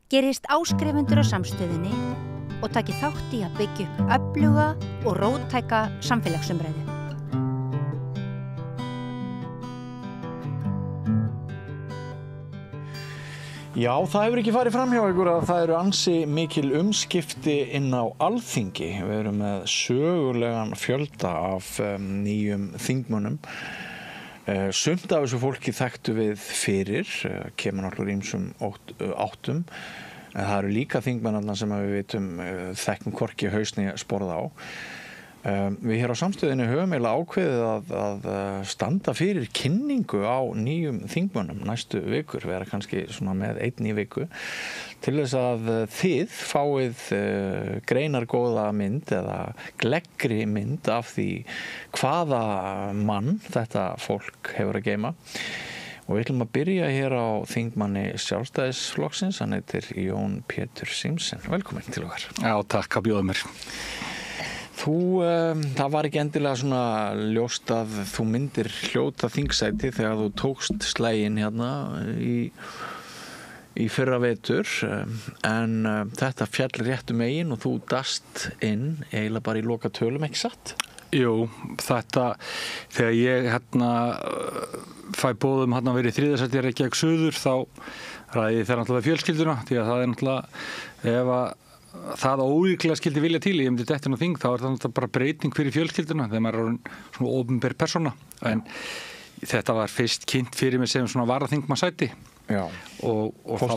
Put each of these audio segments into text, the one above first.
gerist áskrifendur á samstöðinni og taki þátt í að byggja upp öfluga og róttæka samfélagsumræðu. Já, það hefur ekki farið fram hjá ykkur að það eru ansi mikil umskipti inn á Alþingi. Við erum með sögulegan fjölda af nýjum þingmönnum. Sumt af þessu fólki þekktu við fyrir, kemur náttúrulega ýmsum áttum. En það eru líka þingmennarna sem við vitum þekkjum hvorki haus né sporð á. Við hér á samstöðinni höfum eiginlega ákveðið að standa fyrir kynningu á nýjum þingmönnum næstu vikur, vera kannski svona með einn í viku, til þess að þið fáið greinargóða mynd eða gleggri mynd af því hvaða mann þetta fólk hefur að geyma. Og við ætlum að byrja hér á þingmanni Sjálfstæðisflokksins, hann heitir Jón Pétur Simsen. Velkomin til okkar. Já, takk að bjóða mér. Það var ekki endilega svona ljóst að þú myndir hljóta þingsæti þegar þú tókst slaginn hérna í fyrra vetur, en þetta fjall réttu megin og þú dast inn eiginlega bara í lokatölum, ekki satt? Jú, þetta, þegar ég fæ boðum að vera í þriðasæti Reykjavík Suður, þá ræði ég þeirra náttúrulega fjölskylduna, því að það náttúrulega, ef að það ólíklega skildi vilja til, ég myndi dettin á þing, þá það náttúrulega bara breyting fyrir fjölskylduna þegar maður svona opinber persóna, en þetta var fyrst kynnt fyrir mig sem svona varaþingmannsæti. Já, og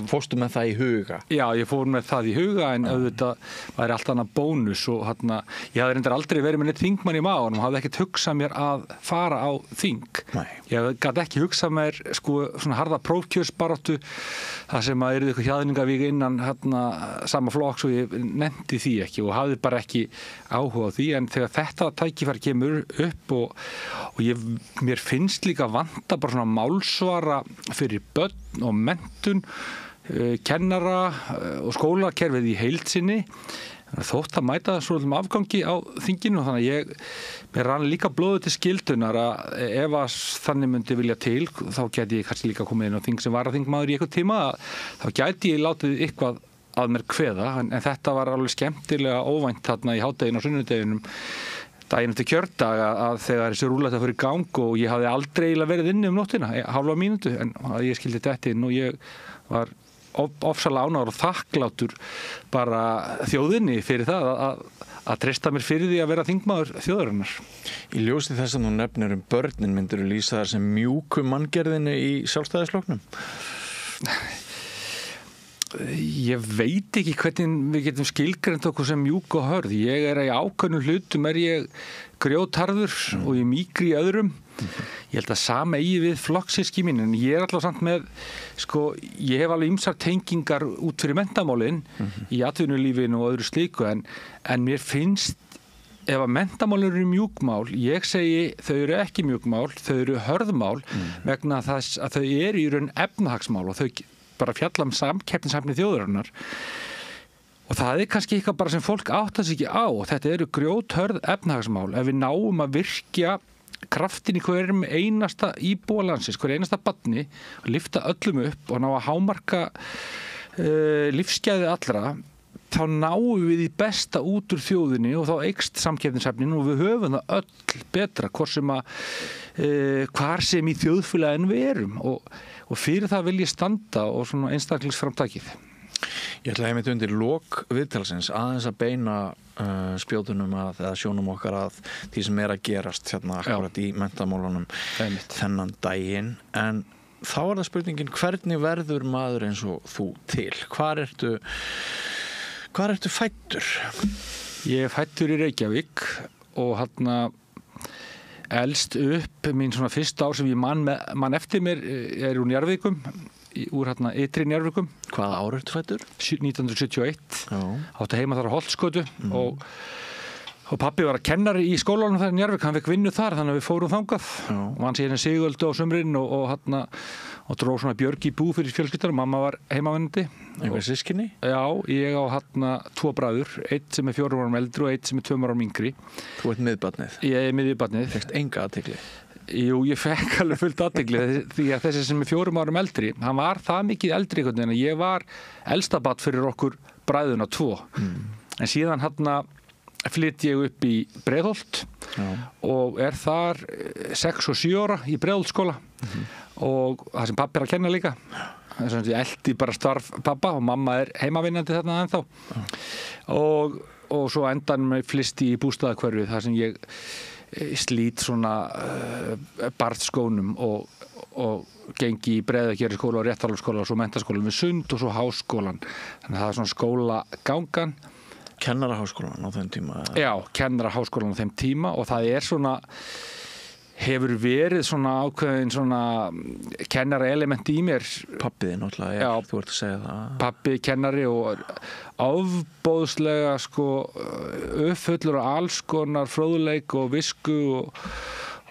fórstu með það í huga? Já, ég fór með það í huga, en auðvitað væri allt annað bónus og ég hafði reyndar aldrei verið með neitt þingmann í maganum og hafði ekkert hugsað mér að fara á þing. Nei. Ég gat ekki hugsað mér svona harða prófkjörsbaráttu þar sem að yrði eitthvað hjaðningavík innan sama flokks og ég nefndi því ekki og hafði bara ekki áhuga á því, en þegar þetta tækifæri kemur upp og mér finnst líka vanta bara svona málsvara fyrir börn og menntun, kennara og skólakerfið í heild sinni, þótt að mæta svolítið afgangi á þinginu, þannig að mér rann líka blóðið til skyldunar að ef að þannig myndi vilja til, þá gæti ég kannski líka komið inn á þing sem varaþingmaður í eitthvað tíma, þá gæti ég látið eitthvað að mér kveða, en þetta var alveg skemmtilega óvænt þarna í hádeginu og sunnudeginum daginn eftir kjördag að þegar þessi rúllata fyrir gang og ég hafði aldrei verið inni nóttina, hálfa mínútu, en ég skildi þetta inn og ég var ofsalega ánægður og þakklátur bara þjóðinni fyrir það að treysta mér fyrir því að vera þingmaður þjóðarinnar. Í ljósi þess að þú nefnir börnin, myndirðu lýsa þar sem mjúku manngerðinni í Sjálfstæðisflokknum? Ég veit ekki hvernig við getum skilgreint okkur sem mjúk og hörð. Ég í ákveðnum hlutum ég grjótharður og ég mýkri í öðrum. Ég held að sama eigi við flokkssystkini mín, en ég alltaf samt með, ég hef alveg ýmsar tengingar út fyrir menntamálin í atvinnulífinu og öðru slíku, en mér finnst ef að menntamál eru mjúkmál, ég segi þau eru ekki mjúkmál, þau eru hörðmál vegna þess að þau eru í raun efnahagsmál og þau bara fjalla samkeppnishæfni þjóðarinnar og það kannski eitthvað bara sem fólk áttar sig ekki á og þetta eru grjóthörð efnahagsmál. Ef við náum að virkja kraftin í hverjum einasta íbúa landsins, hver einasta barni og lyfta öllum upp og ná að hámarka lífsgæði allra, þá náum við í besta út úr þjóðinni og þá eykst samkeppnishæfnin og við höfum það öll betra hvar sem í þjóðfélaginu við erum og fyrir það vil ég standa og svona einstaklingsframtakið. Ég ætla einmitt undir lok viðtalsins aðeins að beina spjótunum eða sjónum okkar að því sem að gerast hérna akkurat í menntamálunum þennan daginn, en þá það spurningin, hvernig verður maður eins og þú til? Hvar ertu fæddur? Ég fæddur í Reykjavík og elst upp mín svona fyrsta ár sem ég man eftir mér úr Njarðvíkum, úr ytri Njarðvíkum. Hvaða ár ertu fæddur? 1971. Átti heima þar á Holtsgötu og pabbi var kennari í skólanum þar í Njarðvík, hann fekk vinnu þar þannig að við fórum þangað og hann sé Sigöldu á sumrin og dró svona björg í bú fyrir fjölskyldur. Mamma var heimavinnandi. Einhver systkini? Já, ég á 2 bræður, einn sem 4 árum eldri og einn sem 2 árum yngri. Þú ert miðbarnið? Ég miðjubarnið. Fékkst enga athygli? Jú, ég fekk alveg fullt athygli því að þessi sem er 4 árum eldri, hann var það mikið eldri einhvern veginn að ég var elstabarn fyrir okkur bræðuna 2. En síðan flytt ég upp í Breiðholt og þar 6 og 7 ára í Breiðholtsskóla og það sem pabbi að kenna líka. Þess að ég eldi bara starf pappa og mamma heimavinnandi þarna ennþá. Og svo endanum flyst í bústaðahverfið þar sem ég slít svona barðskónum og gengi í Breiðagerðisskóla og Réttarholtsskóla og svo menntaskóla við Sund og svo háskólan. Þannig að það svona skólagangan. Kennaraháskólan á þeim tíma? Já, kennaraháskólan á þeim tíma og það svona hefur verið svona ákveðin svona kennaraelement í mér. Pappiði náttúrulega, þú ert að segja það. Pappi kennari og ofbóðslega uppfullur og alls konar fróðleik og visku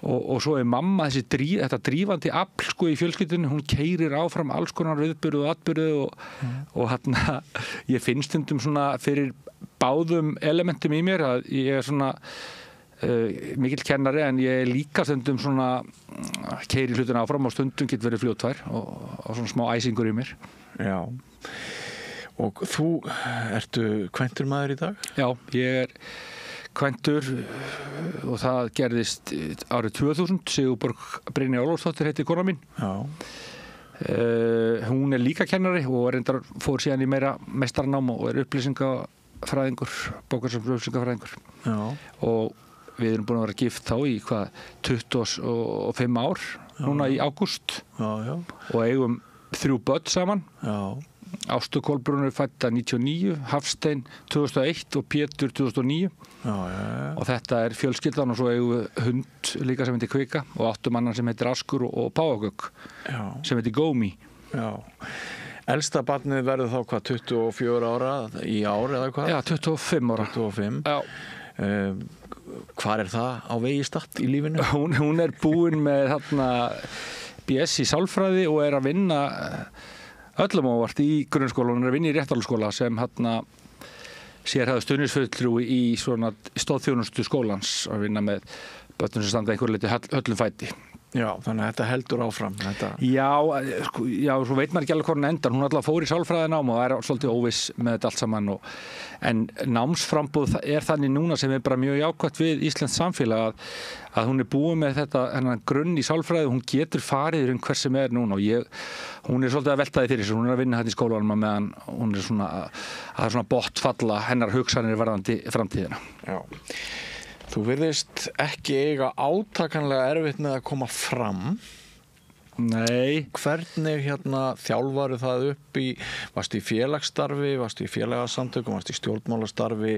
og svo mamma þetta drífandi afl í fjölskyldunni, hún keyrir áfram alls konar viðburð og atburð og ég finn stundum svona fyrir báðum elementum í mér að ég svona mikill kennari en ég líka stundum svona keyri hlutina áfram og stundum getur verið fljóttvær og svona smá æsingur í mér. Já. Og þú ertu kvæntur maður í dag? Já, ég kvæntur og það gerðist árið 2000. Sigurborg Brynja Ólafsdóttir heiti kona mín. Já. Hún líka kennari og reyndar fór síðan í meira meistaranám og upplýsingafræðingur, bókasafnsupplýsingafræðingur. Já. Og við erum búin að vera gift þá í 25 ár núna í ágúst. Já. Og eigum 3 börn saman. Já. Ástu Kolbrún fædd 99, Hafstein 2001 og Pétur 2009. Já. Og þetta fjölskyldan og svo eigum við hund líka sem heitir Kvika og 8 mannar sem heitir Askur og Páagögg sem heitir Gómi. Já. Elsta barnið verður þá 24 ára í ár eða hvað? Já, 25 ára. 25. Já. Hvar það á vegi statt í lífinu? Hún búin með BS í sálfræði og að vinna öllum ávart í grunnskóla. Hún að vinna í Réttarholtsskóla sem sérhæfður stuðningsfulltrúi í svona stóðþjónustu skólans að vinna með börnum sem standa einhverju leyti höllum fæti. Já, þannig að þetta heldur áfram. Já, svo veit maður ekki alveg hvernig endar. Hún alltaf fór í sálfræðinám og svolítið óviss með þetta allt saman. En námsframboð þannig núna sem bara mjög jákvætt við íslenskt samfélag að hún búin með þetta grunn í sálfræði. Hún getur farið hver sem núna og hún svolítið að velta því fyrir sér. Hún að vinna þetta í skólanum meðan hún svona botfalla hennar hugsanir varðandi framtíðina. Já. Þú virðist ekki eiga átakanlega erfitt með að koma fram. Nei. Hvernig þjálfaru það upp varstu í félagsstarfi, varstu í félagasamtökum, varstu í stjórnmálastarfi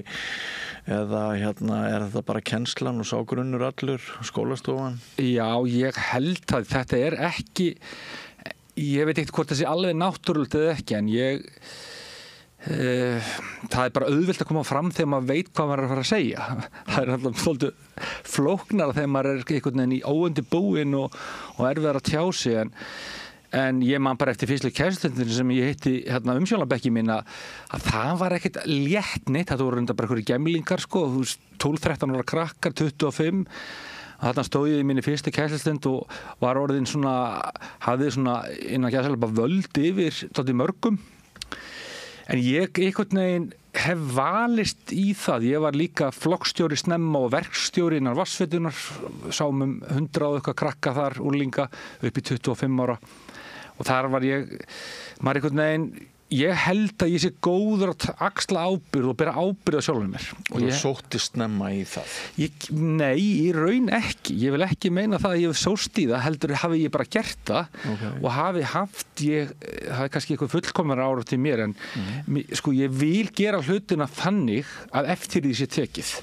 eða þetta bara kennslan og ságrunnur allur, skólastofan? Já, ég held að þetta ekki, ég veit ekkert hvort það sé alveg náttúrulegt eða ekki, en það bara auðvelt að koma fram þegar maður veit hvað maður að fara að segja. Það alltaf svolítið flóknara þegar maður einhvern veginn í óundirbúinn og erfiðar að tjá sig en ég man bara eftir fyrstu kennslustundinni sem ég hitti umsjónarbekki mín að það var ekkert létt neitt, það voru bara einhverjir gemlingar 12-13 ára krakkar, 25 og þarna stóð ég í minni fyrstu kennslustund og var orðin hafði innan gæsalapa völd yfir tótti mörgum. En ég einhvern veginn hef valist í það. Ég var líka flokkstjóri snemma og verkstjóri innan Vatnsveitunar, sáum 100 og eitthvað krakka þar, úrlinga, upp í 25 ára. Og þar var maður einhvern veginn, ég held að ég sé góður að axla ábyrgð og bera ábyrgð á sjálfum mér. Og þú sóttist snemma í það? Nei, í raun ekki. Ég vil ekki meina það að ég hef sóst í það, heldur hafi ég bara gert það og hafi haft það kannski eitthvað fullkomnar ára til mér en ég vil gera hlutina þannig að eftir því sé tekið.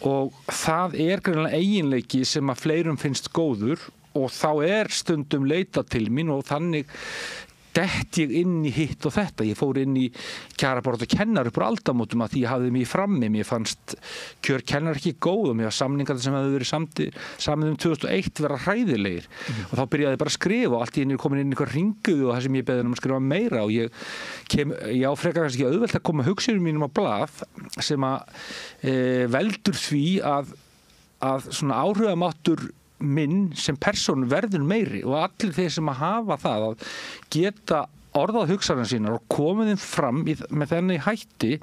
Og það greinilega eiginleiki sem að fleirum finnst góður og þá stundum leitað til mín og þannig dett ég inn í hitt og þetta. Ég fór inn í kjarabaráttu kennar upp úr aldamótum að því ég hafði mig frammi. Mér fannst kjör kennar ekki góð og mér var samningar sem hefði verið samið 2001 vera hræðilegir. Og þá byrjaði ég bara að skrifa og allt í einu komin inn í einhver ringuðu og það sem ég beði um að skrifa meira og ég frekar kannski auðvelt að koma hugsunum mínum á blað sem að veldur því að svona áhrifamáttur minn sem persónu verður meiri og allir þeir sem að hafa það að geta orðað hugsanir sínar og komið þeim fram með þenni hætti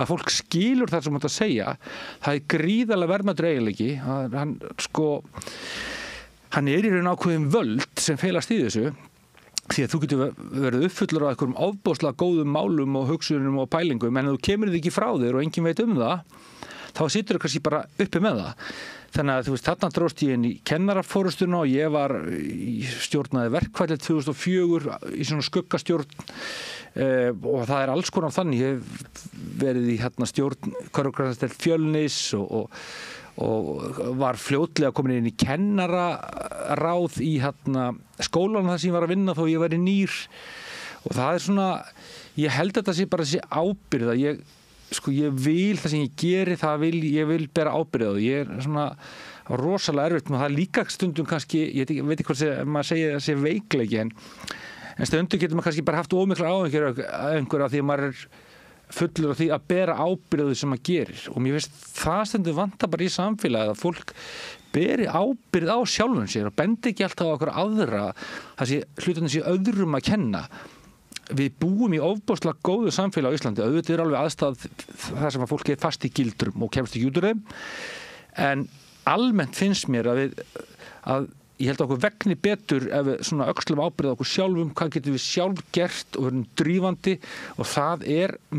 að fólk skilur það sem þetta að segja, það gríðarlega verðmætur eiginleiki. Hann í raun ákveðin völd sem felast í þessu, því að þú getur verið uppfullur af einhverjum ofboðslega góðum málum og hugsunum og pælingum, en ef þú kemur þig ekki frá þér og enginn veit það, þá situr þú kannski bara uppi með það. Þannig að þú veist, þarna dróst ég inn í kennarafórustuna og ég var stjórnaði verkfallið 2004 í svona skuggastjórn og það alls konar þannig. Ég hef verið í stjórn Körfugrasdeild Fjölnis og var fljótlega komin inn í kennararáð í skólanum þar sem ég var að vinna þó ég væri nýr. Og það svona, ég held að þetta sé bara þessi ábyrgð að ég vil það sem ég geri, ég vil bera ábyrgð og ég svona rosalega erfitt með það líka stundum kannski, ég veit ekki hvað maður segir að sé veikleiki en stundum getur maður kannski bara haft ómikla áhyggjur af einhverja því að maður fullur á því að bera ábyrgð sem maður gerir og mér finnst það stundum vantar bara í samfélagið að fólk beri ábyrgð á sjálfum sér og bendi ekki alltaf á okkur aðra þessi hlutunum sé öðrum að kenna. Við búum í ofboðslega góðu samfélag á Íslandi. Auðvitað alveg aðstæð þar sem að fólk fast í gildrum og kemst ekki út úr þeim. En almennt finnst mér að ég held að okkur vegni betur ef við svona öxlum ábyrgð á okkur sjálfum, hvað getum við sjálf gert og verðum drífandi og það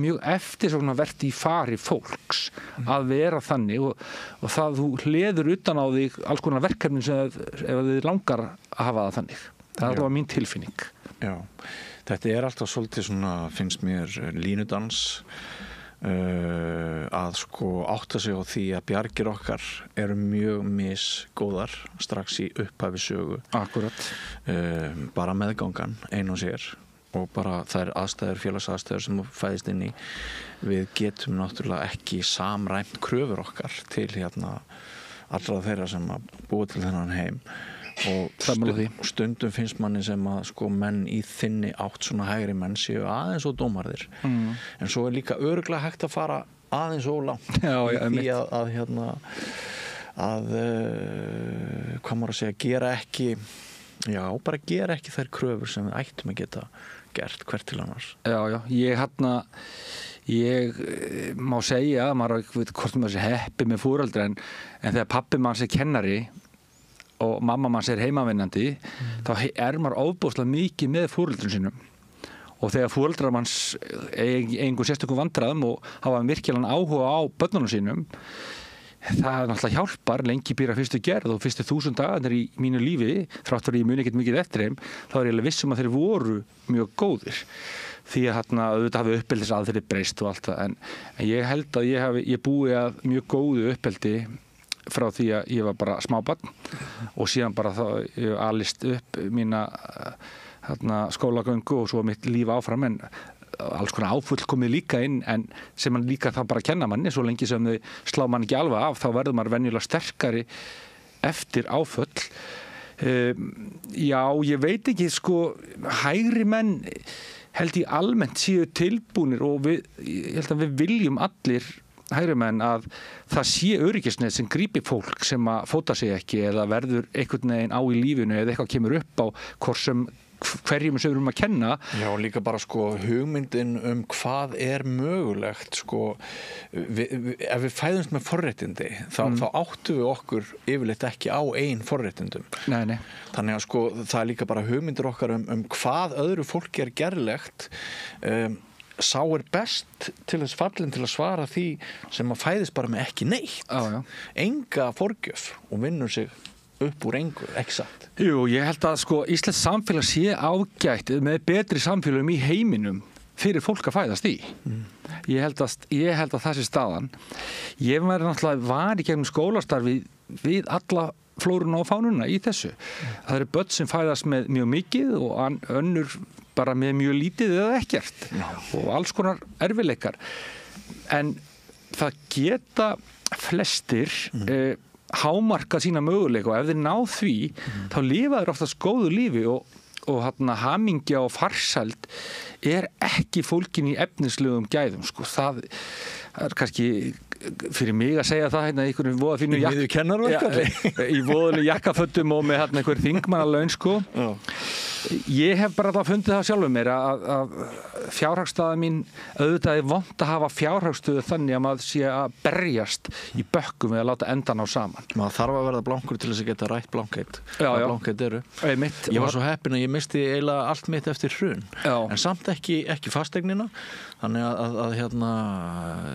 mjög eftirsóknarvert í fari fólks að vera þannig og það þú hleður utan á þig alls konar verkefni sem ef þið langar að hafa það þannig. Það var mín tilfinning. Já. Þetta alltaf svolítið svona, finnst mér, línudans að átta sig á því að bjargir okkar eru mjög misgóðar strax í upphafi sögu. Akkurat. Bara meðgangan ein og sér og bara þær félagsaðstæður sem fæðist inn í. Við getum náttúrulega ekki samræmt kröfur okkar til allra þeirra sem að búa til þennan heim. Og stundum finnst manni sem að menn í þinni átt svona hægri menn séu aðeins og dómarðir en svo líka örugglega hægt að fara aðeins og langt því að hvað maður að segja gera ekki þær kröfur sem við ættum að geta gert hvert til annars. Ég má segja að maður veit hvort maður sé heppi með foreldra en þegar pabbi manns kennari og mamma manns heimavinnandi, þá maður ofboðslega mikið með foreldrum sínum. Og þegar foreldrar manns einhver sérstökum vandræðum og hafa virkilegan áhuga á börnunum sínum, það náttúrulega hjálpar, lengi býra fyrstu gerð og fyrstu 1000 dagarnir í mínu lífi, þrátt fyrir ég muni ekkert mikið eftir þeim, þá ég alveg viss að þeir voru mjög góðir. Því að auðvitað hafi uppeldisaðferðir breyst og allt það, en ég held að ég búi að mjög góðu uppeldi frá því að ég var bara smábarn og síðan bara þá ég alist upp mína skólagöngu og svo mitt líf áfram en alls konar áfull komið líka inn en sem man líka það bara kenna manni svo lengi sem þau slá mann ekki alveg af þá verður maður venjulega sterkari eftir áfull. Já, ég veit ekki hægri menn held ég almennt séu tilbúnir og ég held að við viljum allir hægri menn að það sé öryggisnet sem grípi fólk sem að fóta sig ekki eða verður einhvern veginn á í lífinu eða eitthvað kemur upp á hverjum sem við erum að kenna. Já, líka bara hugmyndin hvað mögulegt ef við fæðumst með forréttindi þá áttum við okkur yfirleitt ekki á eigin forréttindum. Nei. Þannig að það líka bara hugmyndir okkar hvað öðru fólki gerlegt sá best til þess fallin til að svara því sem að fæðist bara með ekki neitt. Enga forgjöf og vinnur sig upp úr engu, ekki satt. Jú, ég held að íslenskt samfélag sé ágætt með betri samfélagum í heiminum fyrir fólk að fæðast í. Ég held að það sé staðan. Ég var í gegnum skólastarfi við alla flóruna og fánuna í þessu. Það eru börn sem fæðast með mjög mikið og önnur bara með mjög lítið eða ekkert og alls konar erfiðleikar. En það geta flestir hámarka sína möguleika og ef þeir ná því þá lifa þeir oftast góðu lífi og hamingja og farsæld ekki fólkin í efnislegum gæðum. Það kannski fyrir mig að segja það hérna einhverjum voða fínu Í miðju kennaraverkfalli? Í voðalegum jakkafötum og með hérna einhver þingmannalaun sko. Ég hef bara alltaf fundið það sjálfur mér að fjárhagsstaða mín auðvitað er vont að hafa fjárhagsstöðu þannig að maður sé að berjast í bökkum við að láta endan á saman. Maður þarf að verða blankur til þess að geta rætt blankheit. Já. Blankheit eru. Einmitt. Ég var svo heppinn að ég misti eiginlega allt mitt eftir hrun. En samt ekki fasteignina. Þannig að hérna,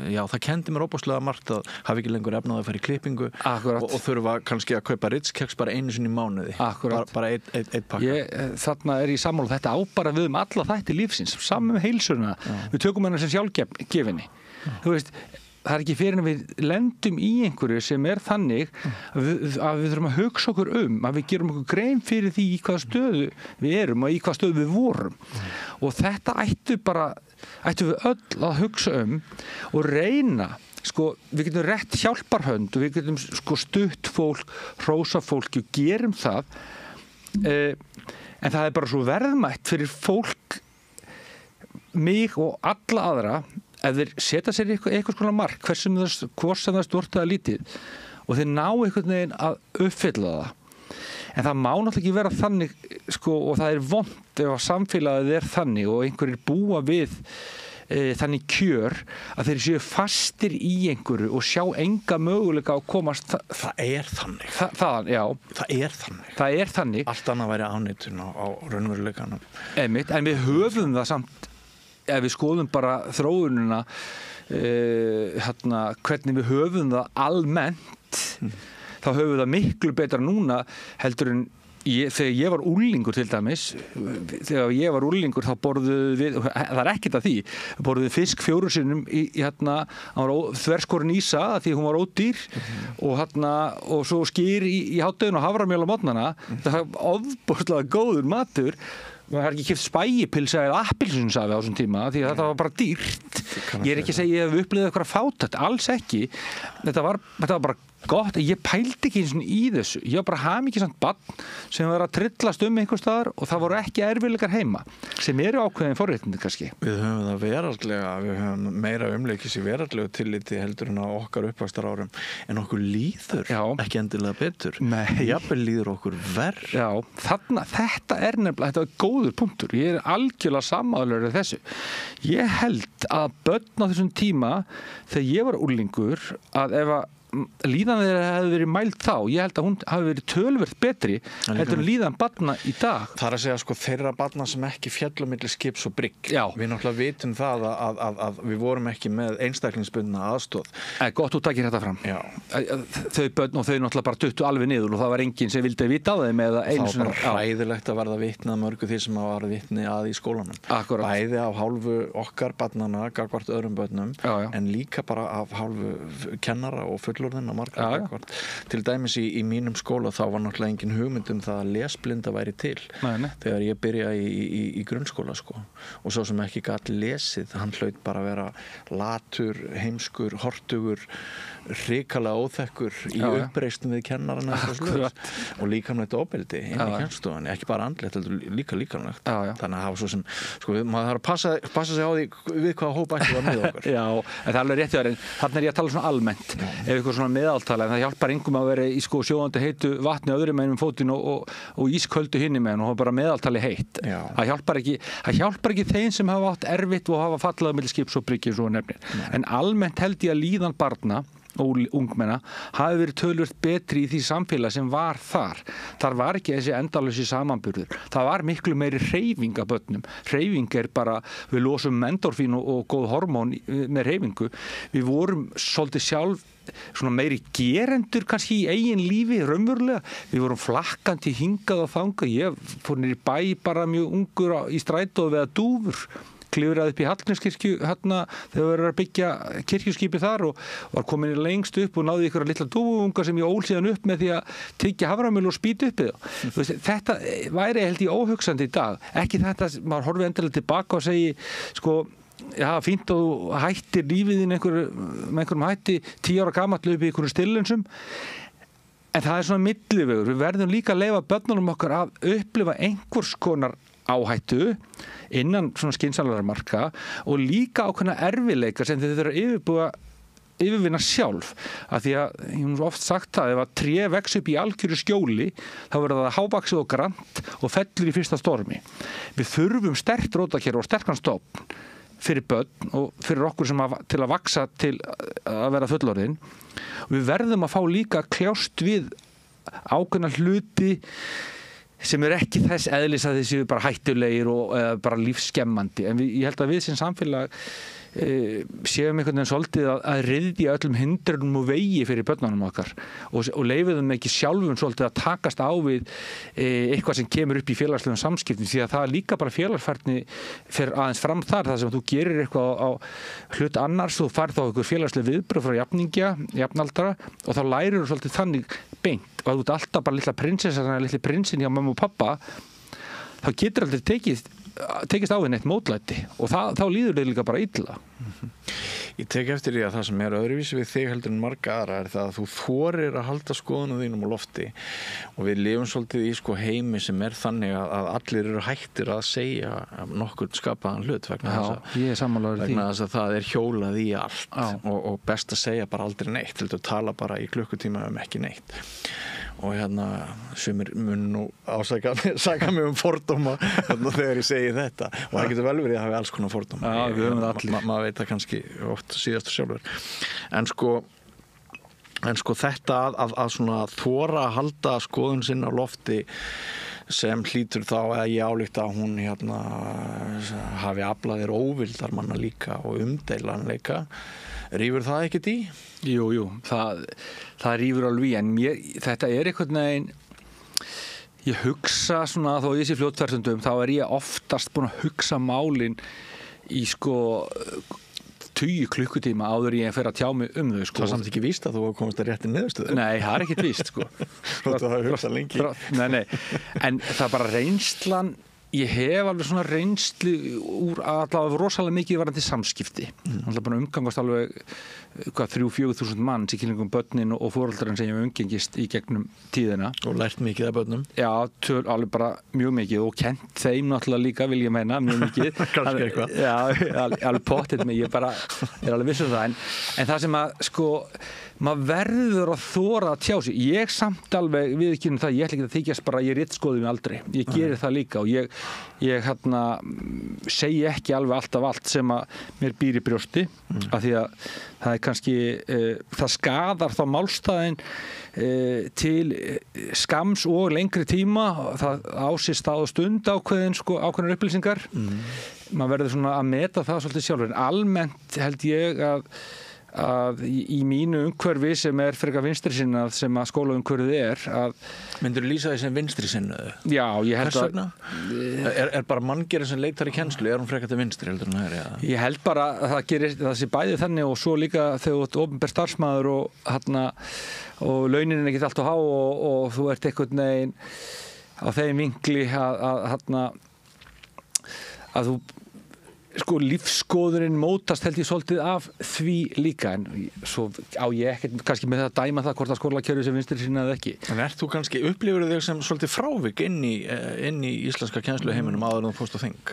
já, það kendi mér óbúslega margt að hafa ekki lengur efnað að fara í klippingu og þurfa kannski að kaupa Ritz-keks bara einu sinni í mánuði. Bara einn pakka. Þarna er ég sammála, þetta á bara við alla þætti lífsins, saman með heilsuna. Við tökum hana sem sjálfgefinni. Þú veist, það er ekki fyrir en við lendum í einhverju sem er þannig að við þurfum að hugsa okkur að við gerum okkur grein fyrir því í hvaða stöðu við erum og í hvaða stöðu við vorum. Og þetta ættu við öll að hugsa og reyna, sko, við getum rétt hjálparhönd og við getum sko stutt fólk, hrósa fólki og gerum það, en það er bara svo verðmætt fyrir fólk, mig og alla aðra, ef þeir setja sér eitthvað svona mark, hvort sem það er stort eða lítið, og þeir ná einhvern veginn að uppfylla það. En það má náttúrulega ekki vera þannig, sko, og það er vont ef að samfélagið er þannig og einhverjir búa við þannig kjör að þeir séu fastir í einhverju og sjá enga möguleika að komast. Það er þannig. Það er þannig. Það er þannig. Allt annað væri ánýtun á raunveruleikanum. Einmitt, en við höfum það samt, ef við skoðum bara þróunina, hvernig við höfum það almennt, þá höfum við það miklu betra núna heldur en þegar ég var úlingur til dæmis, þá borðuðu við, það er ekkert að því, borðuðu fisk 4 sinnum í hann var þverskorin ísa því hún var ódýr og svo skyr í hádeginu og haframjöl á morgnana. Það var ofboðslega góður matur. Maður har ekki keypt spægipilsa eða appelsínsafi á þessum tíma því að þetta var bara dýrt. Ég er ekki að segja ég hef upplifað eitthvað fátækt, alls ekki. Þetta var bara gott, ég pældi ekki eins og í þessu. Ég var bara hamingjusamt barn sem var að trillast einhvers staðar og það voru ekki erfiðleikar heima, sem eru ákveðin forréttindi kannski. Við höfum það veraldlega, við höfum meira umleikis í veraldlegu tilliti heldur en á okkar uppvaxtarárum, en okkur líður ekki endilega betur. Jafnvel líður okkur verr. Já, þetta er nefnilega, þetta er góður punktur. Ég er algjörlega sammála þessu. Ég held að börn á þessum tíma, þegar ég var unglingur, að ef að líðan þeirra hefði verið mæld þá, ég held að hún hafi verið töluvert betri heldur en líðan barna í dag. Það er að segja sko þeirra barna sem ekki féllu milli skips og brygg. Við náttúrulega vitum það að við vorum ekki með einstaklingsbundna aðstoð. Gott þú takir þetta fram. Þau börn og þau náttúrulega bara duttu alveg niður og það var enginn sem vildi vita á þeim eða einu svona. Það var bara hræðilegt að verða vitni að mörgu því sem að var vitni að í skólanum. Bæði af hálfu okkar barnana gagnvart öðrum börnum, en líka bara af hálfu kennara og til dæmis í mínum skóla þá var náttúrulega engin hugmynd það að lesblinda væri til þegar ég byrjaði í grunnskóla sko. Og svo sem ekki gat lesið, hann hlaut bara að vera latur, heimskur, hortugur, hrikalega óþekkur í uppreistum við kennarana og líkamlegt ofbeldi inn í kennstofunni, ekki bara andlegt, líka líkamlegt. Þannig að hafa svo sem, sko, maður þarf að passa sig á því við hvaða hóp ætti var með okkur. Já, en það er alveg rétt hjá þér, en þarna er ég að tala svona almennt, ef eitthvað svona meðaltala, en það hjálpar engum að vera í sko sjóðandi heitu vatni öðru meginn fótinn og ísköldu hinni meginn og bara meðaltali heitt. Það hjálpar ekki þeim sem hafa átt erfitt og hafa fallað milli skips og bryggju svo nefnir. En almennt held ég að líðan barna og ungmenna hafi verið töluvert betri í því samfélag sem var þar. Þar var ekki þessi endalausi samanburður. Það var miklu meiri hreyfing af börnum. Hreyfing er bara, við losum endorfín og góð hormón með hreyfingu. Við vorum svolítið sjálf svona meiri gerendur kannski í eigin lífi, raunverulega. Við vorum flakkandi hingað og þangað. Ég fór niður í bæ bara mjög ungur í strætó og veða dúfur. Klifraði upp í Hallgrímskirkju hérna þegar við erum að byggja kirkjuskipi þar og var komin lengst upp og náði ykkur litla dúfunga sem ég ól síðan upp með því að tyggja haframjöl og spýta upp við. Þetta væri held ég óhugsandi í dag. Ekki þetta, maður horfið endilega tilbaka og segi sko, já, fínt að þú hættir lífið með einhverjum hætti 10 ára gamall upp í einhverjum stillensum. En það er svona millivegur. Við verðum líka að leyfa börnunum okkar að upplifa einhvers konar áhættu innan svona skynsamlegra marka og líka ákveðna erfiðleika sem þau þurfa að yfirbúa yfirvinna sjálf, af því að ég hef oft sagt það, ef að tré vex upp í algjöru skjóli þá verður það hávaxið og grant og fellur í fyrsta stormi. Við þurfum sterkt rótarkerfi og sterkan stofn fyrir börn og fyrir okkur til að vaksa til að vera fullorðin. Við verðum að fá líka kljást við ákveðna hluti sem ekki þess eðlis að þessi bara hættulegir og bara lífsskemmandi, en ég held að við sem samfélag séum einhvern veginn svolítið að ryðja öllum hindrunum og vegi fyrir börnunum okkar og leyfum þeim ekki sjálfum svolítið að takast á við eitthvað sem kemur upp í félagslegum samskiptum, því að það er líka bara félagsfærni fyrir aðeins fram þar sem þú gerir eitthvað á hlut annars, þú færð þá einhver félagsleg viðbrögð frá jafnaldra og þá lærir þú svolítið þannig beint og að þú ert alltaf bara litla prinsessan eða litli prinsinn hjá mamma og pappa, þá getur aldrei tekist á við neitt mótlæti og þá líður þig líka bara illa. Ég tek eftir því að það sem öðruvísi við þig heldur en marga aðra það að þú þorir að halda skoðunum þínum á lofti og við lifum svolítið í heimi sem þannig að allir eru hættir að segja nokkurn skapaðan hlut vegna þess að það er hjólað í allt og best að segja bara aldrei neitt, heldur tala bara í klukkutíma ekki neitt. Og sumir mun nú saka mig fordóma þegar ég segi þetta og það getur vel verið að hafa alls konar fordóma. Já, við höfum það allir. Maður veit það kannski oft síðastur sjálfur. En þetta að svona þora að halda skoðun sinna á lofti sem hlýtur þá að ég álíkta að hún hafi aflað þér óvildar manna líka og umdeilanleika. Rífur það ekkert í? Jú, það rífur alveg en þetta er einhvern veginn ég hugsa svona þó ég sé fljótferðsundum þá er ég oftast búin að hugsa málin í 20 klukkutíma áður ég fer að tjá mig þau. Það er samt ekki víst að þú komast að rétti niðurstöðu? Nei, það er ekkert víst Þú hafa hugsað lengi. Nei, en það er bara reynslan. Ég hef alveg svona reynslu úr allavega rosalega mikið varandi samskipti. Allavega bara umgangast alveg 3-4 þúsund manns í kringum börnin og foreldrarinn sem ég hef umgengist í gegnum tíðina. Og lært mikið af börnum? Já, alveg bara mjög mikið og kennt þeim náttúrulega líka, vil ég meina, mjög mikið. Kannski eitthvað. Já, alveg pottið mig, ég bara er alveg viss um það. En það sem að, maður verður að þora að tjá sig. Ég samt alveg viðurkenni það, ég ætla ekki að þykjast bara að ég ritskoði mig aldrei. Ég geri það líka og ég segi ekki alveg alltaf allt sem að mér býr í brjósti af því að það er kannski það skadar þá málstæðin til skams og lengri tíma, það á sér stað og stund ákveðnar upplýsingar. Maður verður svona að meta það svolítið sjálfur en almennt held ég að í mínu umhverfi sem er frekar vinstrisinnað sem að skólaumhverfið að Myndirðu lýsa því sem vinstrisinnuðu? Já, ég held að Er bara manngerinn sem leitar í kennslu, er hún frekar til vinstri heldur en hægri? Ég held bara að það sé bæði þannig og svo líka þegar þú ert opinber starfsmaður og launin er ekki allt á há og þú ert einhvern veginn á þeim vinkli að þú lífsskoðurinn mótast held ég svolítið af því líka en svo á ég ekkert kannski með það að dæma það hvort að skólakerfið sem vinstrisinnaði ekki. En þú kannski upplifir þig sem svolítið frávik inn í íslenska kennsluheiminum áður en þú fórst á þing?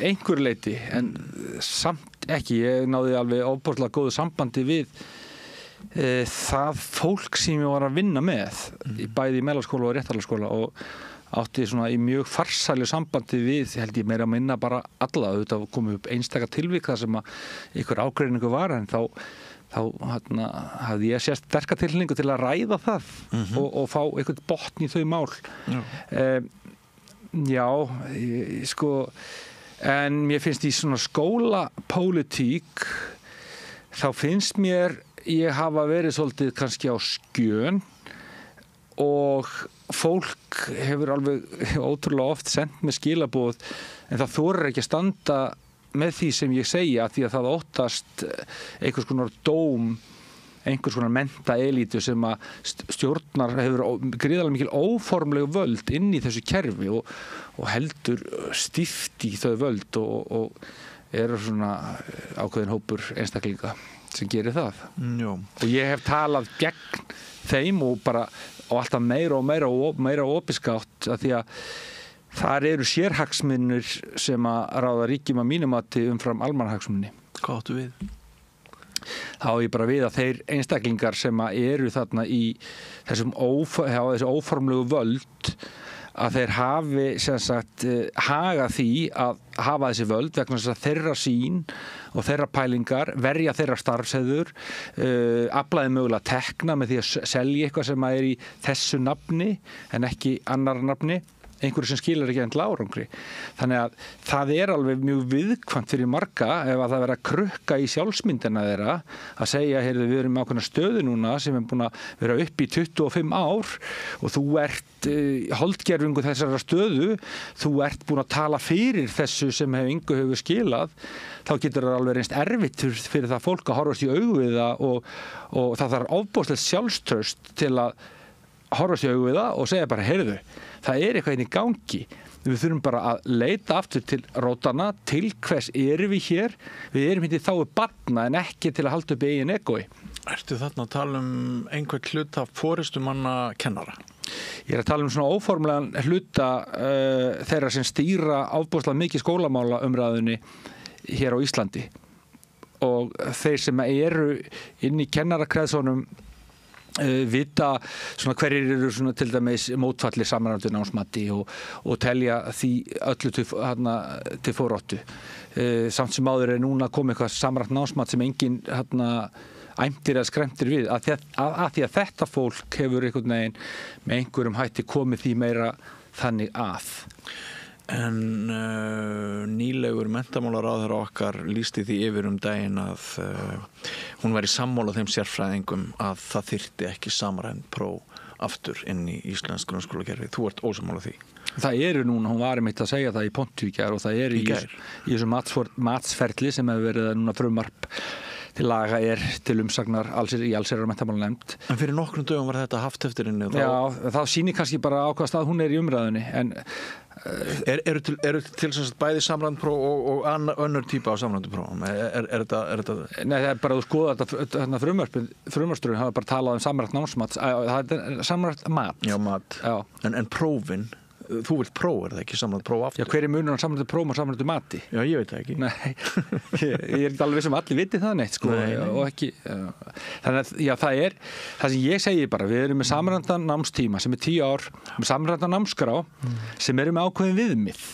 Einhverju leyti en samt ekki. Ég náði alveg ofboðslega góðu sambandi við það fólk sem ég var að vinna með bæði í Melaskóla og Réttarholtsskóla og átti svona í mjög farsælu sambandi við, held ég meira að minna bara alla, auðvitað komið upp einstaka tilvik þar sem að ykkur ágreiningu var en þá hafði ég sérst sterka tilhneigingu til að ræða það og fá einhvern botn í þau mál. En mér finnst í svona skólapólitík þá finnst mér ég hafa verið svolítið kannski á skjön og fólk hefur alveg ótrúlega oft sendt með skilaboð en það þorir ekki að standa með því sem ég segja því að það óttast einhvers konar dóm, einhvers konar mennta elítu sem að stjórnar hefur gríðarlega mikil óformleg völd inn í þessu kerfi og heldur stíft í þau völd og eru svona ákveðin hópur einstaklinga sem gerir það. Og ég hef talað gegn þeim og alltaf meira og meira opinskátt af því að þar eru sérhagsmunir sem að ráða ríkjum að mínum mati umfram almannahagsmuni. Hvað áttu við? þá er ég bara við að þeir einstaklingar sem eru þarna í þessu óformlegu völd að þeir hafi sem sagt haga því að hafa þessi völd vegna þess að þeirra sýn og þeirra pælingar, verja þeirra starfsheiður, aflaði mögulega tekna með því að selja eitthvað sem er í þessu nafni en ekki annar nafni, einhverju sem skilar ekki endilega árangri. Þannig að það er alveg mjög viðkvæmt fyrir marga ef að það vera að krukka í sjálfsmyndina þeirra að segja, heyrðu, við erum með ákveðna stöðu núna sem er búin að vera upp í 25 ár og þú ert holdgerfingu þessara stöðu, þú ert búin að tala fyrir þessu sem engu hefur skilað, þá getur það alveg reynst erfitt fyrir það fólk að horfast í augu við það og það þarf ofboðslegt sjálfstraust til að horfast í augu við það og segja bara, heyrðu, það er eitthvað inn í gangi. Við þurfum bara að leita aftur til rótanna, til hvers erum við hér? Við erum hérna í þágu barna en ekki til að halda upp eigin egoi. Ertu þarna að tala einhvern hluta forystumanna kennara? Ég er að tala svona óformlegan hluta þeirra sem stýra ofboðslega mikið skólamála umræðunni hér á Íslandi. Og þeir sem eru inn í kennarakreðsónum vita svona hverjir eru svona til dæmis mótfallir samræmdu námsmati og telja því öllu til foráttu. Samt sem áður er núna komið eitthvað samræmt námsmat sem enginn æmtir eða skremtir við að því að þetta fólk hefur einhvern veginn með einhverjum hætti komið því meira þannig að. En nýlegur menntamálaráðherra okkar lýsti því yfir daginn að hún væri sammála þeim sérfræðingum að það þyrfti ekki samræmd próf aftur inn í íslensk grunnskólakerfi. Þú ert ósammála því? Það eru núna, hún var einmitt að segja það í Pontu í gær og það er í þessu matsferli sem hefur verið núna frumvarp til laga til umsagnar í allsherjar- og menntamálanefnd. En fyrir nokkrum dögum var þetta haft eftir inni? Já, það sýnir kannski bara á hvaða stað hún er í umræðunni. En eru til sem sagt bæði samræmdpróf og önnur típa af samræmdprófum? Er þetta? Nei, það er bara að skoða þetta frumvarpsdrögin hafa bara talað samræmt námsmat. Það er samræmt mat. Já, mat. Já. En prófin? Þú vilt próf, það ekki samræmt próf aftur? Já, hver er munur á samræmdu prófum og samræmdu mati? Já, ég veit það ekki. Nei, ég er ekki alveg viss allir viti það neitt, sko. Nei. Og ekki, þannig að, já, það sem ég segi bara, við erum með samræmdan námstíma sem er 10 ár, með samræmdan námskrá sem eru með ákveðin viðmið.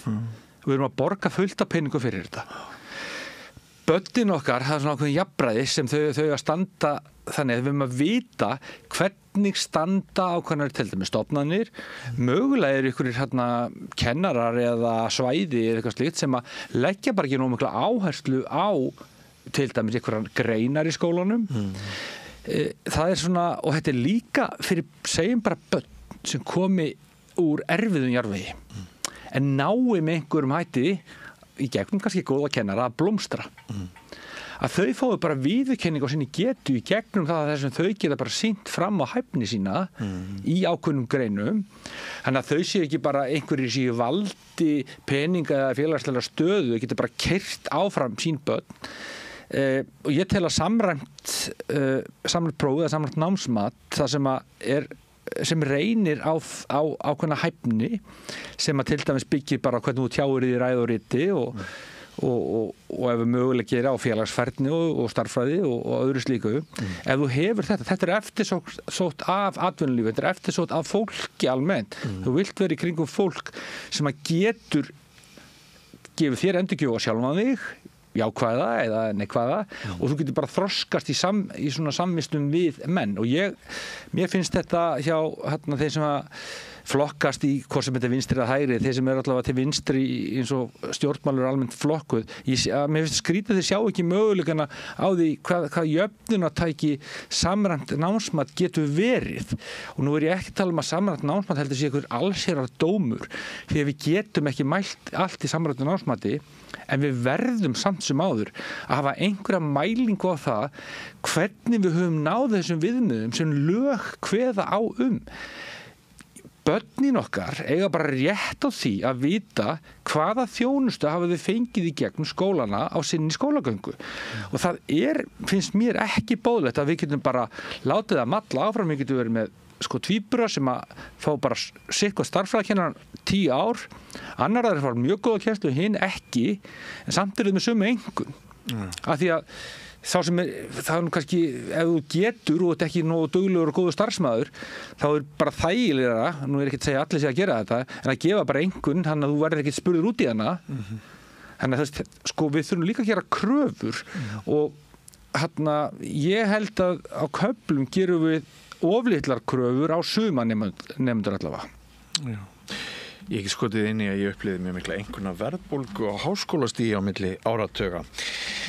Við erum að borga fullt af peningu fyrir þetta. Börnin okkar, það er svona ákveðin jafnræði sem þau að standa þannig að við erum að vita hvernig standa ákveðnar til dæmis stofnanir, mögulega eru einhverjir kennarar eða svæði eða eitthvað slíkt sem að leggja bara ekki nógu mikla áherslu á til dæmis einhverjar greinar í skólanum. Það er svona, og þetta er líka fyrir, segjum bara börn sem komi úr erfiðum jarðvegi en nái með einhverjum hætti í gegnum kannski góða kennara að blómstra. Að þau fái bara viðurkenning á sinni getu í gegnum það að þessum þau geta bara sýnt fram á hæfni sína í ákveðnum greinum. Þannig að þau séu ekki bara einhverjir séu valdi peninga eða félagslega stöðu, þau geta bara keyrt áfram sín börn. Og ég tel að samræmt próf eða samræmt námsmat, það sem reynir á ákveðna hæfni sem að til dæmis byggir bara hvernig þú tjáir í ræðu og riti og ef við mögulega gera á félagsfærni og starffræði og öðru slíku. Ef þú hefur þetta er eftirsótt af atvinnulífi, þetta er eftirsótt af fólki almennt. Þú vilt vera í kringum fólk sem að getur gefið þér endurgjöf á sjálfan þig, jákvæða eða neikvæða og þú getur bara þroskast í svona samvistum við menn og mér finnst þetta hjá þeir sem að flokkast í hvort sem þetta vinstri eða hægri, þeir sem eru allavega til vinstri eins og stjórnmálur almennt flokkuð. Mér finnst skrítið þeir sjá ekki möguleikana á því hvað jöfnunartæki samræmt námsmat getur verið. Og nú er ég ekki að tala um að samræmt námsmat heldur sé einhver allsherjar dómur því að við getum ekki mælt allt í samræmtu námsmati en við verðum samt sem áður að hafa einhverja mælingu á það hvernig við höfum náð þessum viðmiðum sem lög kveða á Börnin okkar eiga bara rétt á því að vita hvaða þjónustu hafa þau fengið í gegnum skólana á sinni skólagöngu. Og það finnst mér ekki boðlegt að við getum bara látið að malla áfram, við getum verið með tvíbura sem að fá bara sitthvað starffræðikennaran 10 ár, annar þeir fá mjög góða kennslu, hinn ekki, en samt með sömu einkunn. Af því að sá sem það nú kannski, ef þú getur og ert ekki nógu duglegur og góður starfsmaður, þá bara þægilegra, nú ekki að segja allir sé að gera þetta, en að gefa bara einhvern, þannig að þú verður ekki spurður út í hana. Þannig að sko, við þurfum líka að gera kröfur og ég held að á köflum gerum við oflitlar kröfur á suma nemendur allavega. Já. Ég ekki skotið inn í að ég upplifði mjög mikla einhverna verðbólgu á háskólastigi á milli áratuga.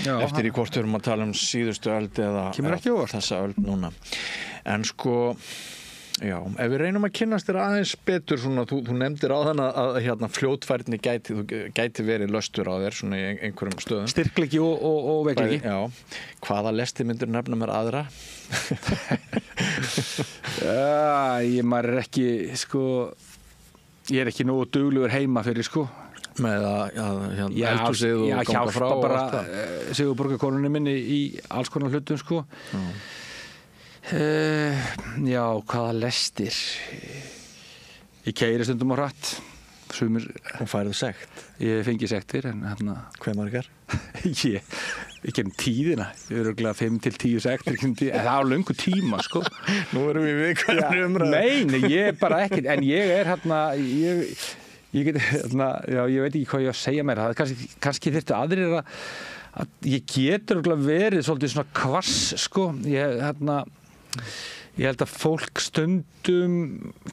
Eftir í hvort við erum að tala síðustu öld eða þessa öld núna. En sko, já, ef við reynum að kynnast þér aðeins betur svona, þú nefndir á þann að fljótfærni gæti verið löstur á þér svona í einhverjum stöðum. Styrkleiki og veikleiki. Já. Hvaða lesti myndir nefna mér aðra? Maður er ekki, sko, ég er ekki nógu duglegur heima fyrir, sko. Með að eldhúsið og ganga frá og allt það. Sigurborgarkonunni minni í alls konar hlutum, sko. Já, hvaða lestir? Ég keyri stundum á hratt. Og færðu sekt? Ég fengi sektir, en Hve margar? Ég kemur tíðina. Ég er örugglega 5 til 10 sektir. Það á löngu tíma, sko. Nú erum við viðkvæmri umræðu. Nei, ég er bara ekkert, en ég er ég get, já, ég veit ekki hvað ég að segja mér. Það er kannski þyrftu aðrir að ég getur örugglega verið svolítið svona kvass, sko. Ég held að fólk stundum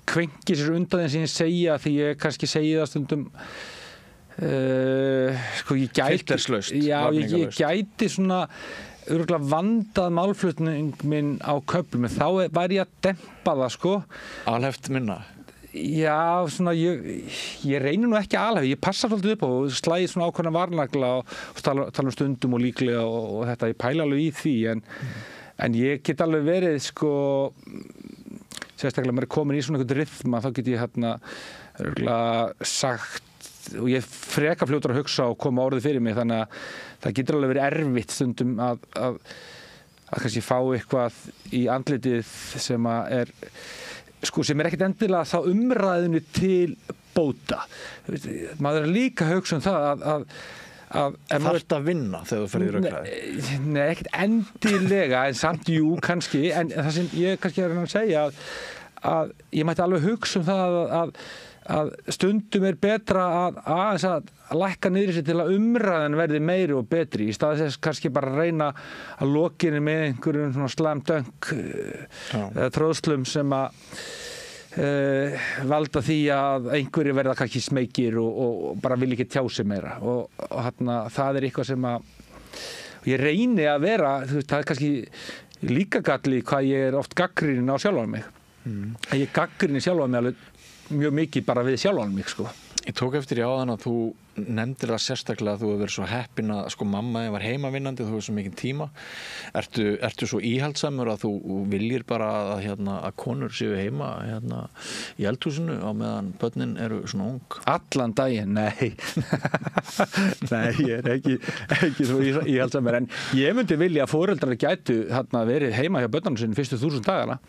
kvenkir sér undan þeim sem ég segja, því ég kannski segi það stundum sko ég gæti ég gæti svona örugglega vandað málflutning minn á köflum, en þá væri ég að dempa það, sko. Alhæft minna? Já, svona ég reynir nú ekki alhæft, ég passa svolítið upp og slæði svona ákveðna varnagla og tala stundum og líklega og þetta, ég pæla alveg í því, en ég get alveg verið, sko, sérstaklega maður er komin í svona einhvern rytma, þá get ég örugglega sagt, og ég freka fljótur að hugsa og koma orðið fyrir mig, þannig að það getur alveg verið erfitt stundum að kannski fá eitthvað í andlitið sem er, sko, sem er ekkert endilega þá umræðinu til bóta. Maður er líka að hugsa það að þarft að vinna þegar þú ferð í rökræði? Nei, ekkert endilega, en samt jú kannski, en það sem ég kannski er að segja að ég mætti alveg hugsa það að stundum er betra að lækka niður sér til að umræðan verði meiri og betri, í stað þess kannski bara að reyna að lokinni með einhverjum svona slam dunk eða tróðslum sem að valda því að einhverju verða kannski smeykir og bara vil ekki tjá sig meira og það er eitthvað sem að ég reyni að vera, það er kannski líka galli hvað ég er oft gagnrýnin á sjálfan mig. Ég gagnrýni sjálfan mig alveg mjög mikið bara við sjálfan mig, sko. Ég tók eftir í áðan að þú nefndir það sérstaklega að þú hefur verið svo heppin að sko mamma var heimavinnandi, þú hefur svo mikinn tíma. Ertu svo íhaldsamur að þú viljir bara að konur séu heima í eldhúsinu á meðan börnin eru svona ung? Allan daginn, nei. Nei, ég er ekki svo íhaldsamur, en ég myndi vilja að foreldrar gætu verið heima hjá börnunum sinni fyrstu 1000 dagana.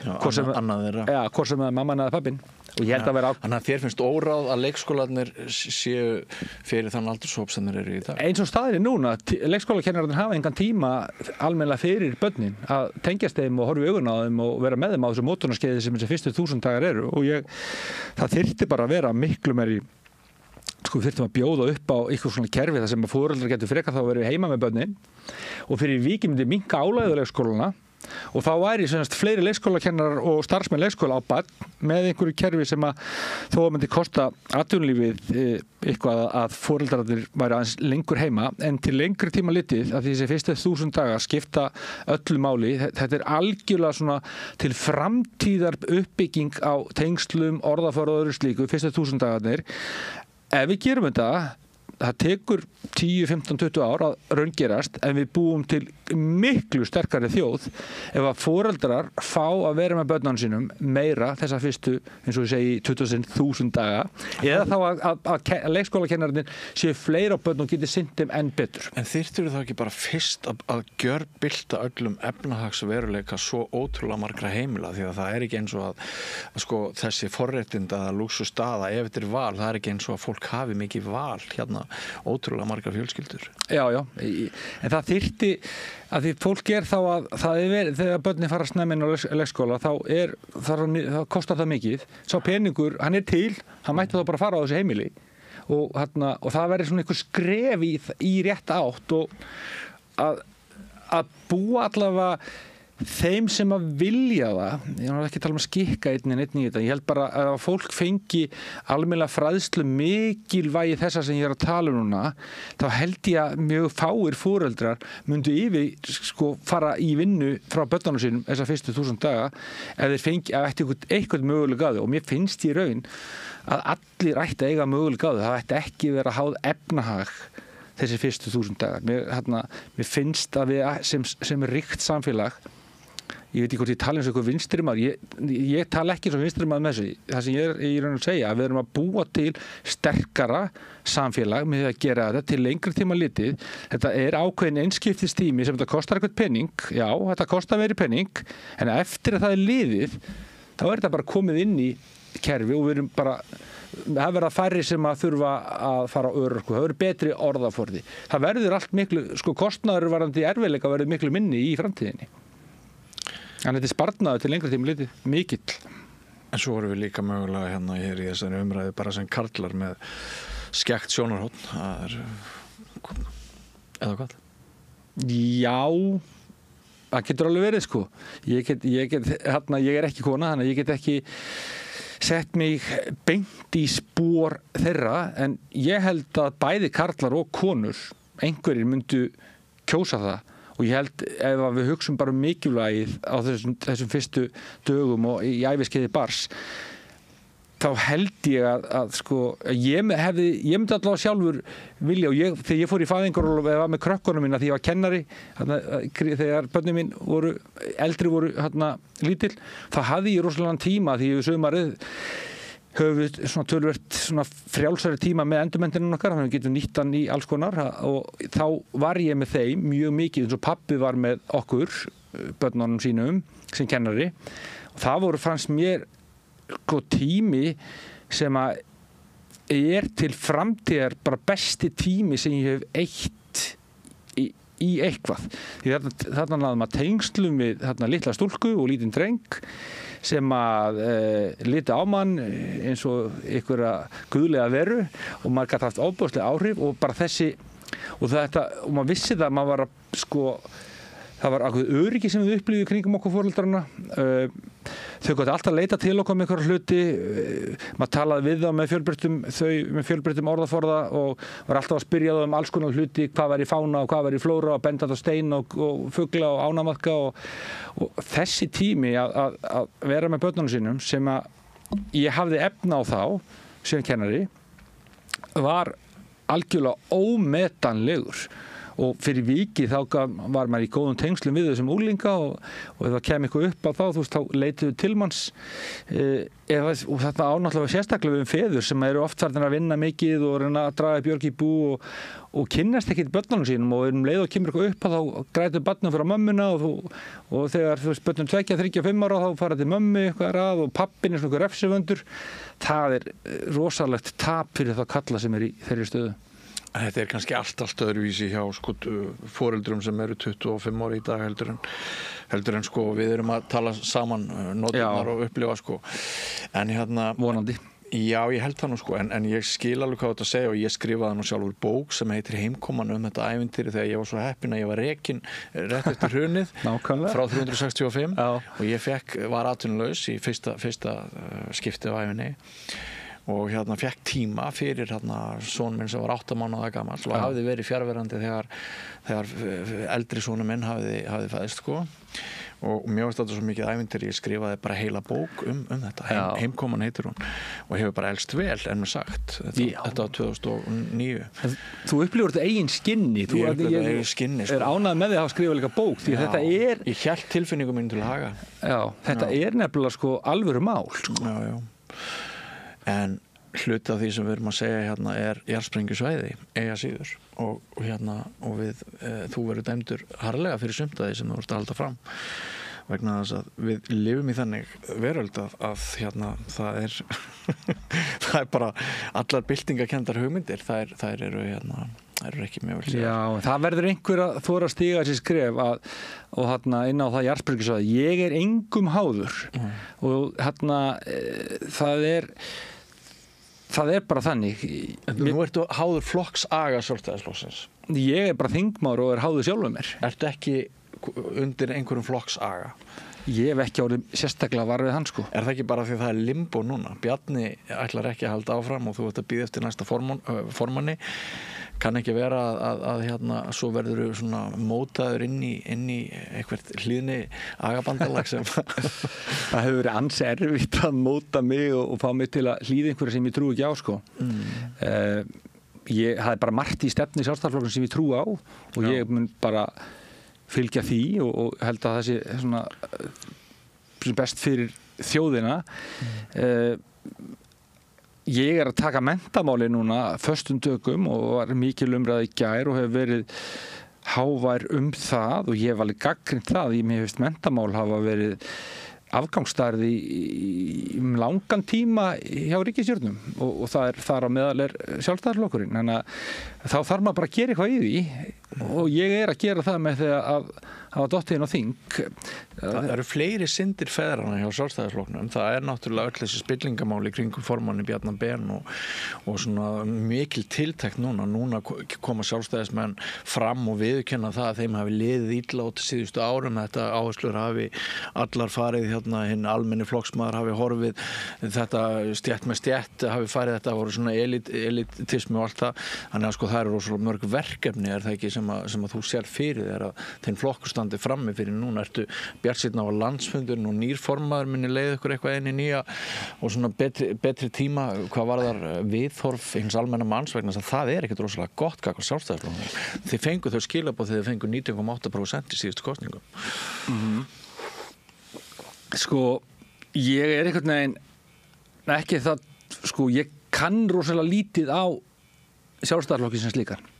Já, annað þeirra. Já, hvort sem mamman eða pabbinn. Og ég held að vera Þannig að þér finnst óráð að leikskólarnir séu fyrir þann aldurshóp sem þeir eru í dag? Eins og staðir núna, leikskólakennararnir hafa engan tíma almennilega fyrir börnin að tengjast þeim og horfa í augun á þeim og vera með þeim á þessu mótunarskeiði sem þessi fyrstu 1000 dagar eru og það þyrfti bara að vera miklu meiri, sko, við þyrftum að bjóða upp á eitthvað svona kerfi þar sem að foreldrar getur frekar þá að vera heima með börnin og fyrir vikið myndi minnka álagið á leikskólana og þá væri fleiri leikskólakennarar og starfsmenn leikskóla á barn með einhverju kerfi sem að þó að myndi kosta atvinnulífið eitthvað að foreldrarnir væri aðeins lengur heima en til lengri tíma litið að þessi fyrstu 1000 dagar skipta öllu máli. Þetta er algjörlega svona til framtíðar uppbygging á tengslum, orðaforða og öðru slíku fyrstu 1000 dagarnir. Ef við gerum þetta það tekur 10, 15, 20 ár að raungerast en við búum til miklu sterkari þjóð ef að foreldrar fá að vera með börnunum sínum meira þessa fyrstu, eins og ég segi 20.000 daga eða þá að leikskólakennararnir séu fleira á börn og geti sinnt þeim enn betur. En þyrftirðu þá ekki bara fyrst að gjörbylta öllum efnahagsveruleika svo ótrúlega margra heimila því að það er ekki eins og að sko, þessi forréttinda eða lúxustaða ef þetta er val, það er ekki eins og að fólk hafi mikið val hérna ótrúlega margar fjölskyldur. Já, en það þyrfti að því fólk þá að það verið, þegar börnin fara snemma inn á leikskóla þá kostar það mikið. Sá peningur, hann til, hann mætti þá bara fara á þessu heimili og það verið svona einhver skref í rétt átt og að búa allavega þeim sem að vilja það, ég er ekki að tala um að skikka einn í þetta, ég held bara að fólk fengi almennilega fræðslu mikilvægi þessa sem ég er að tala um núna, þá held ég að mjög fáir foreldrar myndu fara í vinnu frá börnunum sínum þessa fyrstu 1000 daga ef þeir fengi eitthvað mögulega á þau og mér finnst í raun að allir ætti að eiga mögulega á þau, það ætti ekki vera háð efnahag þessi fyrstu 1000 dagar. Mér finnst að við sem ríkt samfélag, ég veit ekki hvort ég tala eins og eitthvað vinstrimaður, ég tala ekki eins og vinstrimaður með þessu, það sem ég er í raun að segja, að við erum að búa til sterkara samfélag með því að gera þetta til lengri tíma litið. Þetta er ákveðin einskiptistími sem þetta kostar eitthvað penning, já, þetta kostar meiri penning, en eftir að það er liðið, þá er þetta bara komið inn í kerfi og við erum bara það verða færri sem að þurfa að fara á örorku, það verður betri orðaforði. Það verður allt miklu, kostnaður varðandi erfiðleika verður miklu minni í framtíðinni. En þetta er sparnaður til lengri tíma litið, mikill. En svo erum við líka mögulega hér í þessari umræðu bara sem karlar með skekkt sjónarhorn, eða hvað? Já, það getur alveg verið ég er ekki kona, þannig að ég get ekki sett mig beint í spor þeirra, en ég held að bæði karlar og konur einhverjir myndu kjósa það og ég held ef við hugsum bara mikilvægið á þessum fyrstu dögum og í æviskeiði barns þá held ég að ég myndi allavega sjálfur vilja og þegar ég fór í fæðingarorlof eða var með krökkunum mína því ég var kennari þegar börnin mín eldri voru lítil, þá hafði ég rosalega tíma því við sumarið höfum við töluvert frjálsari tíma með endurmenntunum okkar, þannig að við getum nýtt hann í alls konar og þá var ég með þeim mjög mikið eins og pabbi var með okkur, börnunum sínum sem kennari og það fannst mér tími sem að er til framtíðar bara besti tími sem ég hef eytt í eitthvað. Því þarna náðum að tengslum við litla stúlku og lítinn dreng sem að lita á mann eins og einhverja guðlega veru og maður gat haft ofboðsleg áhrif og bara þessi og maður vissi það að maður var að það var ákveð öryggi sem við upplifðum kringum okkur foreldrarna. Þau gátu alltaf að leita til okkur með einhverja hluti. Maður talaði við þá með fjölbreyttum orðaforða og var alltaf að spyrja þá alls konar hluti, hvað var í fána og hvað var í flóra og benda á stein og fugla og ánamaðka og þessi tími að vera með börnunum sínum sem að ég hafði efna á þá sem kennari var algjörlega ómetanlegur. Og fyrir vikið þá var maður í góðum tengslum við þessum unglinga og ef það kem eitthvað upp á þá leituðu til manns og þetta ánáttúrulega sérstaklega við feður sem eru oft farnir að vinna mikið og reyna að draga björg í bú og kynnast ekki börnunum sínum og leið og kemur eitthvað upp þá grætur barnum fyrir mömmuna og þegar börnum 2, 3, 5 ára þá fara til mömmu eitthvað rað og pappin svona eitthvað refsivöndur. Það rosalegt tap fyrir það kalla sem í þeirri stöðu. Þetta kannski allt öðruvísi hjá foreldrum sem eru 25 ára í dag heldur en við erum að tala saman noturnar og upplifa en vonandi. Já, ég held það nú en ég skil alveg hvað þetta segja og ég skrifaði nú sjálfur bók sem heitir Heimkoman þetta ævintýri þegar ég var svo heppinn að ég var rekinn rétt eftir hrunið frá 365 og ég var atvinnulaus í fyrsta skiptið á ævinni og fekk tíma fyrir son minn sem var 8 mánaða gamall og hafði verið fjarverandi þegar eldri sonur minn hafði fæðst og mér finnst þetta svo mikið ævintýri, ég skrifaði bara heila bók þetta, Heimkoman heitir hún og hefur bara elst vel ennum sagt þetta var 2009. Þú upplifur þetta eigin skinni ég ánægður með því að hafa skrifað líka bók því þetta ég hélt tilfinningum mínu til að haga þetta nefnilega alvöru mál Já. En hluti af því sem við erum að segja er jarðsprengjusvæði eiga síður og þú verður dæmdur harðlega fyrir sumt af því sem þú ert að halda fram vegna þess að við lifum í þannig veröld að hérna það það bara allar byltingakendar hugmyndir þær eru hérna það eru ekki mjög vel séð. Já, það verður einhver að þora að stíga þessi skref og hérna inn á það Jarðsbergisvæði. Ég er engum háður og hérna það er bara þannig. Nú ertu háður flokksaga Sjálfstæðisflokksins. Ég er bara þingmaður og er háður sjálfum mér. Ertu ekki undir einhverjum flokksaga? Ég hef ekki orðið sérstaklega var við hann sko. Er það ekki bara því það er limbo núna? Bjarni ætlar ekki að halda áfram og þú ert að bíða eftir næsta formanni. Kann ekki vera að hérna svo verður þú svona mótaður inn í eitthvað hlýðni agabandalag sem það hefur verið ansi erfitt að móta mig og fá mig til að hlýða einhverju sem ég trúi ekki á sko. Það er bara margt í stefnu Sjálfstæðisflokksins sem ég trúi á og ég mun bara fylgja því og held að það sé svona best fyrir þjóðina. Ég er að taka menntamáli núna föstum tökum og var mikil umræða í gær og hefur verið hávær það og ég hef alveg gagnrýnt það. Mér finnst menntamál hafa verið afgangsstærð í langan tíma hjá ríkisstjórnum og það er þar á meðal Sjálfstæðisflokkurinn. Þannig að þá þarf maður bara að gera eitthvað í því og ég er að gera það með því að hafa dottið inn á þing. Það eru fleiri syndir feðranna hjá Sjálfstæðisflokknum. Það er náttúrulega öll þessi spillingamáli kringum formanni Bjarna Ben og svona mikil tiltekt núna. Núna koma Sjálfstæðismenn fram og viðurkenna það að þeim hafi liðið illa út síðustu árum. Þetta áherslur hafi allar farið hérna, hinn almenni flokksmaður hafi horfið, þetta stétt með stétt hafi farið, þetta voru svona elitismi og allt það. Þannig að sko það eru rosalega mörg verkefni, er það ekki sem að þú sér fyrir þér að þeim flokkur standi frammi fyrir. Núna ertu bjartsýnn á landsfundurinn og nýr formaður muni leið ykkur eitthvað inn í nýja og svona betri tíma hvað varðar viðhorf hins almenna manns vegna að það er ekkert rosalega gott gagnvart Sjálfstæðisflokknum. Þið fengu þau skilaboð þegar þið fengu 19,8% í síðustu kosningum. Sko, ég er einhvern veginn ekki það, sko, ég kann rosalega lítið á Sjálfstæðisflokkinn sem slíkan.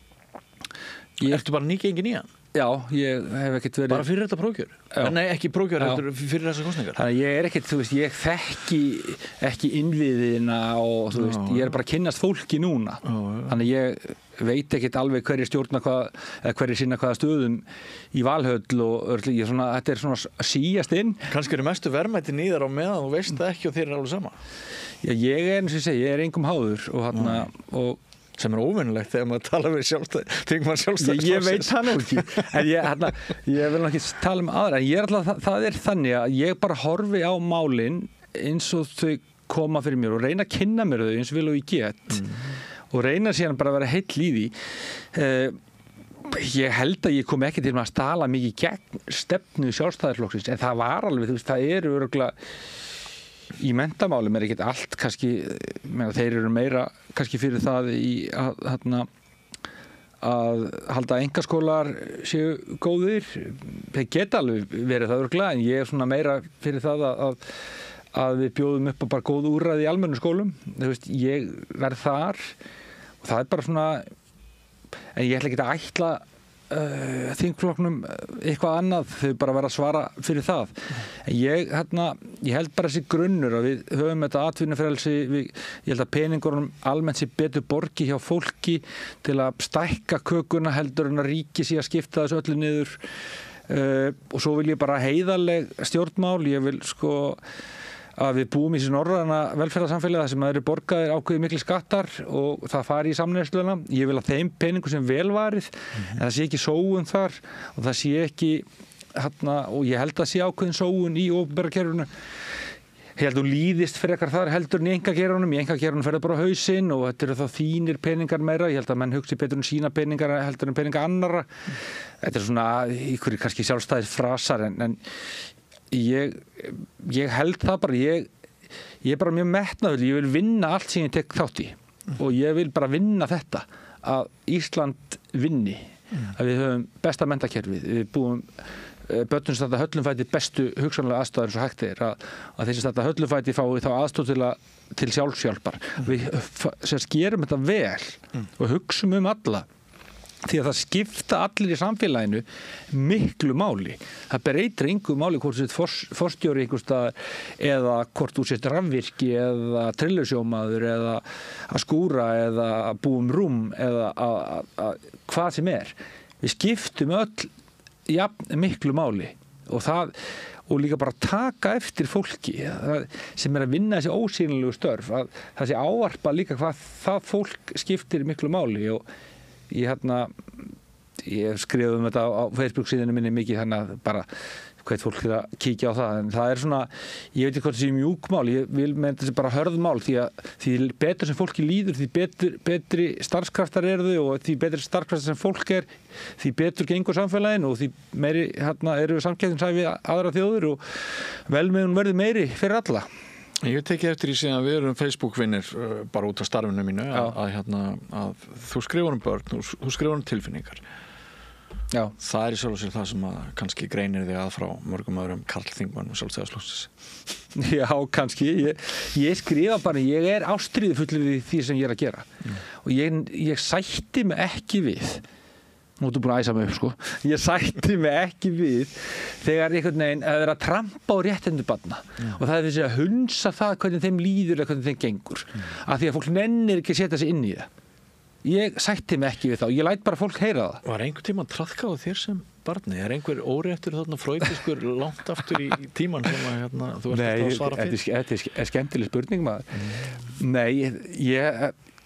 Ertu bara nýgengin í hann? Já, ég hef ekkert verið... Bara fyrir þetta prófkjör? Nei, ekki prófkjör, fyrir þessar kosningar? Þannig að ég er ekkert, þú veist, ég þekki ekki innviðina og þú veist, ég er bara að kynnast fólki núna. Þannig að ég veit ekkert alveg hverju stjórna hverju sinna hvaða stöðum í Valhöll og ég svona, þetta er svona síjast inn. Kannski eru mestu verðmætin í þar á meðan þú veist það ekki og þeir eru alveg sama? Já, ég er eins og ég segi, ég er engum háður og þarna og sem er óvinnilegt þegar maður tala við Sjálfstæðisflokksins. Ég veit það nú ekki. En ég vil ekki tala aðra. En ég er alltaf, það er þannig að ég bara horfi á málin eins og þau koma fyrir mér og reyna að kynna mér þau eins og vil og ég get. Og reyna síðan bara að vera heill í því. Ég held að ég kom ekki til að stala mikið gegn stefnu Sjálfstæðisflokksins. En það var alveg, þú veist, það eru örugglega í menntamálum er ekkert allt kannski, þeir eru meira kannski fyrir það að halda einkaskólar séu góðir, þeir geta alveg verið það örugglega, en ég er svona meira fyrir það að við bjóðum upp á bara góð úrræði í almennu skólum. Þú veist, ég verð þar og það er bara svona, en ég ætla ekki að ætla þingflokknum eitthvað annað, þau bara vera að svara fyrir það. En ég held bara þessi grunnur að við höfum þetta atvinnufrelsi, ég held að peningurinn almennt sé betur borgi hjá fólki til að stækka kökuna heldur en að ríki sé að skipta þessu öllu niður og svo vil ég bara heiðarleg stjórnmál, ég vil sko að við búum í þessu norræna velferðarsamfélagi sem eru borgaðir ákveðið miklu skattar og það fari í samneysluna. Ég vil að þeim peningum sem velvarið en það sé ekki sóun þar og það sé ekki og ég held að sé ákveðin sóun í opinbera kerfinu. Ég held að líðist frekar þar heldur en í einkageirunum. Í einkageirunum fer það bara á hausinn og þetta eru þá þínir peningar meira. Ég held að menn hugsi betur sína peningar heldur en peninga annarra. Þetta er svona ykkur kannski sjálfstæðis frasar en ég held það bara, ég er bara mjög metnaður, ég vil vinna allt sem ég tek þátt í og ég vil bara vinna þetta, að Ísland vinni, að við höfum besta menntakerfið, við búum börnum standa höllum fæti bestu hugsanlega aðstæður eins og hægt er, að þessi standa höllum fæti fái þá aðstoð til sjálfshjálpar. Við gerum þetta vel og hugsum alla. því að það skipta allir í samfélaginu miklu máli. Það breytir engu máli hvort þú sért forstjóri einhvers staðar eða hvort þú sért rafvirki eða trillusjómaður eða að skúra eða að búa rúm eða að hvað sem Við skiptum öll miklu máli og líka bara taka eftir fólki sem að vinna þessi ósýnilegu störf, að það sé ávarpa líka hvað það fólk skiptir miklu máli og ég skrifa þetta á Facebook síðunum minni mikið þannig að bara hvað fólk að kíkja á það en það svona, ég veit ekki hvort það sé mjúkmál ég vil með þessi bara hörðmál því betur sem fólki líður því betri starfskraftar eru þau og því betri starfskraftar sem fólk því betur gengur samfélagin og því meiri eru samkeppnishæfi aðra þjóðir og velmegun verður meiri fyrir alla. Ég tekið eftir í síðan að við erum Facebook-vinnir bara út af starfinu mínu að þú skrifar börn, þú skrifar tilfinningar. Já. Það í sjálf og sér það sem að kannski greinir þig að frá mörgum öðrum karlþingmönnum Sjálfstæðisflokksins. Já, kannski. Ég skrifa bara, ég ástríðufullur í því sem ég að gera. Og ég sætti mig ekki við nú ertu búin að æsa mig upp sko ég sætti mig ekki við þegar einhvern veginn að vera að trampa á réttindi barna og það þessi að hunsa það hvernig þeim líður eða hvernig þeim gengur af því að fólk nennir ekki að setja sig inn í það ég sætti mig ekki við þá, ég læt bara fólk heyra það. Var einhver tímann traðkað á þér sem barni? Einhver óréttur þarna freudinskur langt aftur í tímann sem að þú ert að svara fyrir? Nei, þetta skemmtileg spurning maður. Nei,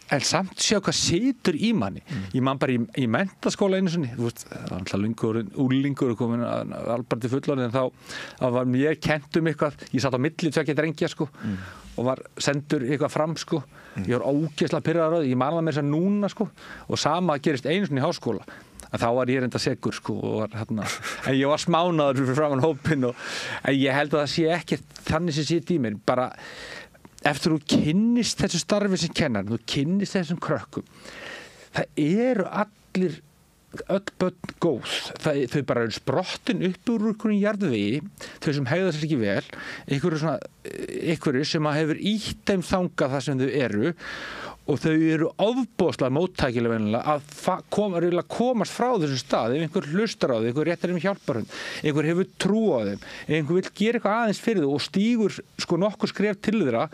en samt sjá hvað situr í manni. Ég man bara í menntaskóla einu sinni, þú veist, það var alltaf úlingur komin albar til fullorðin en þá var mér kennt eitthvað, ég satt á milli tveggja drengja sko og var sendur eitthvað fram sko. Ég var ógeðslega pirraður á því, ég man það mér sem núna sko og sama gerist einu sinni í háskóla. En þá var ég reynda segur sko og var en ég var smánaður fyrir framan hópinn en ég held að það sé ekki þannig sem sitt í mér, bara eftir þú kynnist þessu starfi sem kennar, þú kynnist þessum krökkum það eru öll börn góð þau bara eru sprottin upp úr einhverjum jarðvegi, þau sem hegða sér ekki vel einhverju sem hefur ýtt þeim þangað það sem þau eru og þau eru ofboðslega móttækilega venilega að komast frá þessum stað ef einhver hlustar á þau, einhver réttar þeim hjálparhund einhver hefur trú á þeim einhver vill gera eitthvað aðeins fyrir þau og stígur sko nokkur skref til þeirra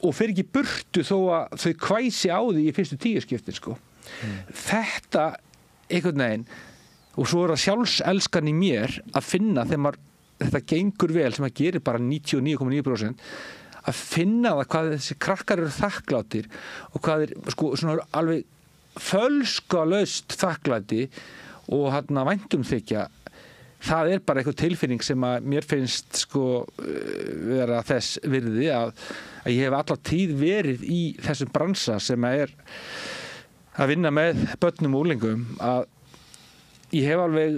og fer ekki burtu þó að þau kvæsi á því í fyrstu 10 skiptin sko. Þetta einhvern veginn og svo það sjálfselskan í mér að finna þegar þetta gengur vel sem að gerir bara 99,9% að finna það hvað þessi krakkar eru þakkláttir og hvað sko svona alveg fölskalaust þakklæti og væntumþykja það bara eitthvað tilfinning sem að mér finnst sko vera þess virði að ég hef alla tíð verið í þessum bransa sem að vinna með börnum og úlingum að ég hef alveg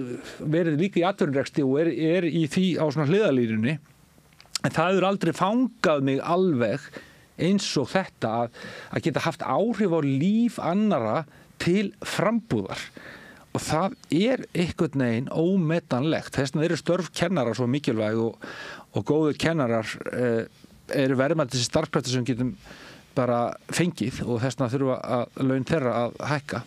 verið líka í atvinnurekstri og í því á svona hliðarlínunni en það hefur aldrei fangað mig alveg eins og þetta að geta haft áhrif á líf annara til frambúðar og það einhvern veginn ómetanlegt. Þess vegna eru störf kennara svo mikilvæg og góður kennarar eru verðmæti þessi starfskraftur sem getum bara fengið og þess vegna þurfa að laun þeirra að hækka.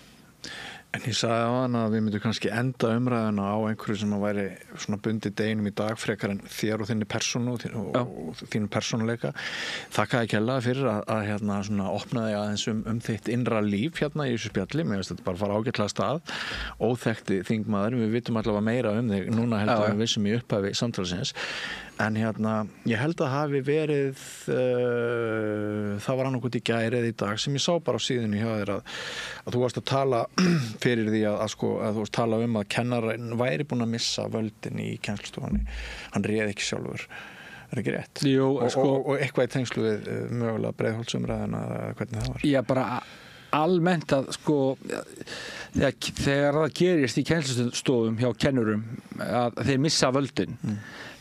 En ég sagði á hann að við myndum kannski enda umræðuna á einhverju sem að væri svona bundið deginum í dag frekar en þér og þinni persónu og þínu persónuleika. Þakkaði kærlega fyrir að svona opnaði aðeins þitt innra líf í þessu spjalli. Mér finnst þetta bara fara ágætlega stað. Óþekkti þingmaður, við vitum allavega meira þig núna heldur við vissum í upphafi samtalsins. En ég held að hafi verið það var annað í gær eða í dag sem ég sá bara á síðunni hjá þér að þú varst að tala fyrir því að þú varst að tala að kennarinn væri búinn að missa völdin í kennslustofunni. Hann réð ekki sjálfur. Ekki rétt? Jú, og eitthvað í tengslu við mögulega Breiðholtsumræðuna eða hvernig það var? Já, bara almennt að þegar það gerist í kennslustofum hjá kennurum að þeir missa völdin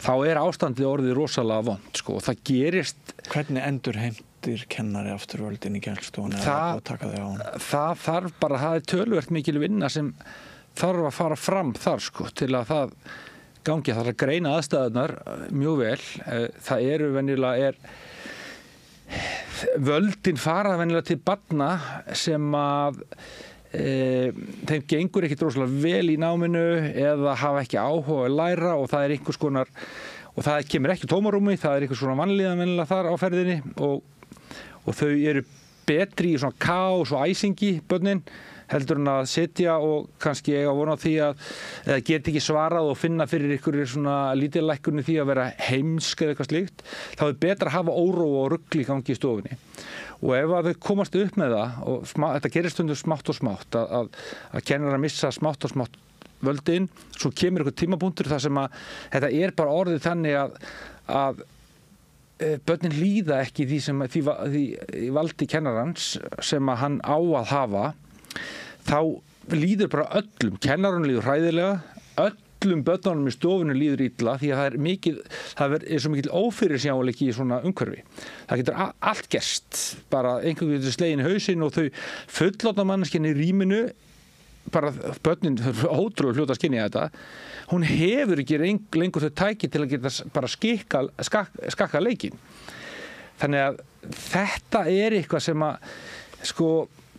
þá ástandið orðið rosalega vont og það gerist. Hvernig endurheimtir kennari aftur völdin í kennslustofunni að taka þau á hann? Það þarf bara, það töluvert mikil vinna sem þarf að fara fram þar til að það gangi, það að greina aðstæðunar mjög vel. Það venjulega völdin fara venjulega til barna sem að þeim gengur ekki droslega vel í náminu eða hafa ekki áhuga að læra og það einhvers konar, og það kemur ekki tómarúmi, það einhvers konar vanlíðan venjulega þar á ferðinni og þau eru betri í svona kaos og æsingi, börnin, heldur en að sitja og kannski eiga vona á því eða geta ekki svarað og finna fyrir ykkur svona lítillækkunni því að vera heimsk eða eitthvað slíkt, þá er betra að hafa óró og rugl í gangi í stofunni. Og ef að þau komast upp með það, og þetta gerir stundum smátt og smátt, að kennarar missa smátt og smátt völdin, svo kemur eitthvað tímapunktur þar sem að þetta er bara orðið þannig að börnin hlýða ekki því valdi kennarans sem að hann á að hafa, þá líður bara öllum, kennarunum líður hræðilega, öllum börnunum í stofunum líður illa því að það er svo mikil ófyrirsjáanleiki í svona umhverfi. Það getur allt gerst, bara einhver getur slegin í hausinn og þau fullorðna manneskjan í rýminu, bara börnin ótrúlega fljóta að skynja þetta, hún hefur ekki lengur þau tæki til að geta bara skakka leikinn. Þannig að þetta er eitthvað sem að,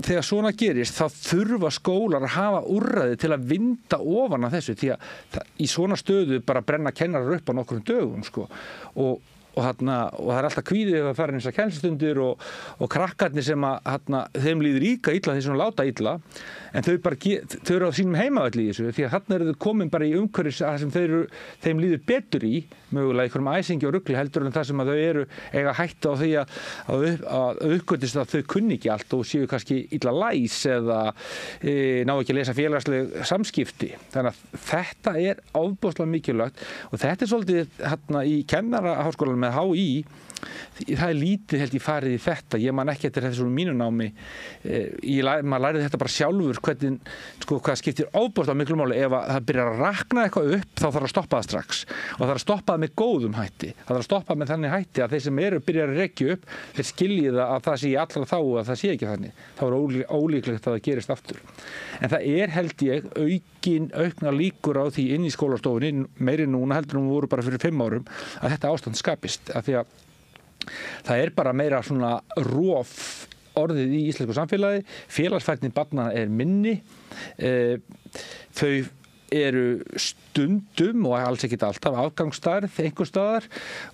þegar svona gerist þá þurfa skólar að hafa úrræði til að vinda ofan af þessu því að í svona stöðu bara brenna kennarar upp á nokkrum dögum og það er alltaf kvíðið að fara eins að kennslustundir og krakkarnir sem að þeim líður líka illa þeir sem láta illa en þau eru á sínum heimavelli í þessu því að þarna eru þau komin bara í umhverfis sem þeim líður betur í mögulega einhverjum æsingi og rugli heldur en það sem að þau eru eiga hætta á því að uppgötist að þau kunni ekki allt og séu kannski illa læs eða ná ekki að lesa félagsleg samskipti. Þannig að þetta er ofboðslega mikilvægt og þetta er svolítið í kennaraháskólanum með HÍ, það er lítið held ég farið í þetta, ég man ekki eftir þessu mínu námi, maður lærið þetta bara sjálfur hvernig, hvað skiptir ofboðslega miklu máli ef að það byrjar að rakna eitthvað upp þá þarf að stoppa það strax og það þarf að stoppa það með góðum hætti, það þarf að stoppa með þannig hætti að þeir sem byrjar að rekja upp þeir skilji það að það sé í allra þá að það sé ekki þannig, þá er ólíklegt að það gerist aftur. En það er held ég aukna líkur á því inn í skólastofunni meiri núna heldur en voru bara fyrir 5 árum að þetta ástand skapist af því að það er bara meira svona rof orðið í íslensku samfélagi, félagsfærni barna er minni, þau eru stundum og alls ekkert alltaf afgangsstærð einhvers staðar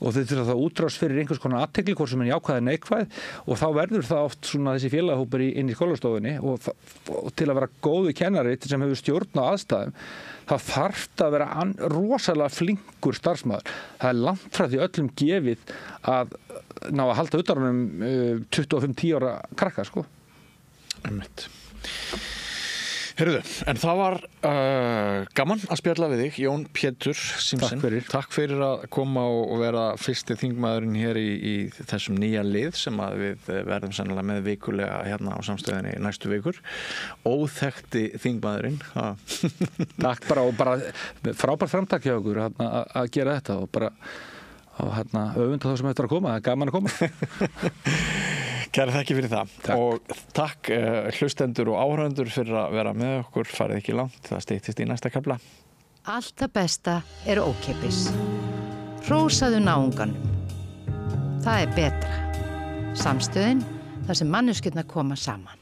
og þau þurfa það útrás fyrir einhvers konar athygli hvort sem er jákvæð eða neikvæð og þá verður það oft svona þessi félagahópur inn í skólastofunni og til að vera góðu kennari sem hefur stjórn á aðstæðum þá þarf það að vera rosalega flinkur starfsmaður. Það er langt frá því öllum gefið að ná að halda utan um 25-10 ára krakka Einmitt. Heyrðu, en það var gaman að spjalla við þig, Jón Pétur Simsen. Takk fyrir að koma og vera fyrsti þingmaðurinn hér í þessum nýja lið sem að við verðum sennilega með vikulega hérna á samstöðinni næstu vikur. Óþekkti þingmaðurinn. Takk bara frábært framtak hjá okkur að gera þetta og bara öfunda þá sem eftir að koma, það er gaman að koma. Kæra þakki fyrir það. Takk. Og takk hlustendur og áhorfendur fyrir að vera með okkur, farið ekki langt, það styttist í næsta kafla. Allt það besta er ókeypis. Hrósaðu náunganum. Það er betra. Samstöðin þar sem manneskjurnar koma saman.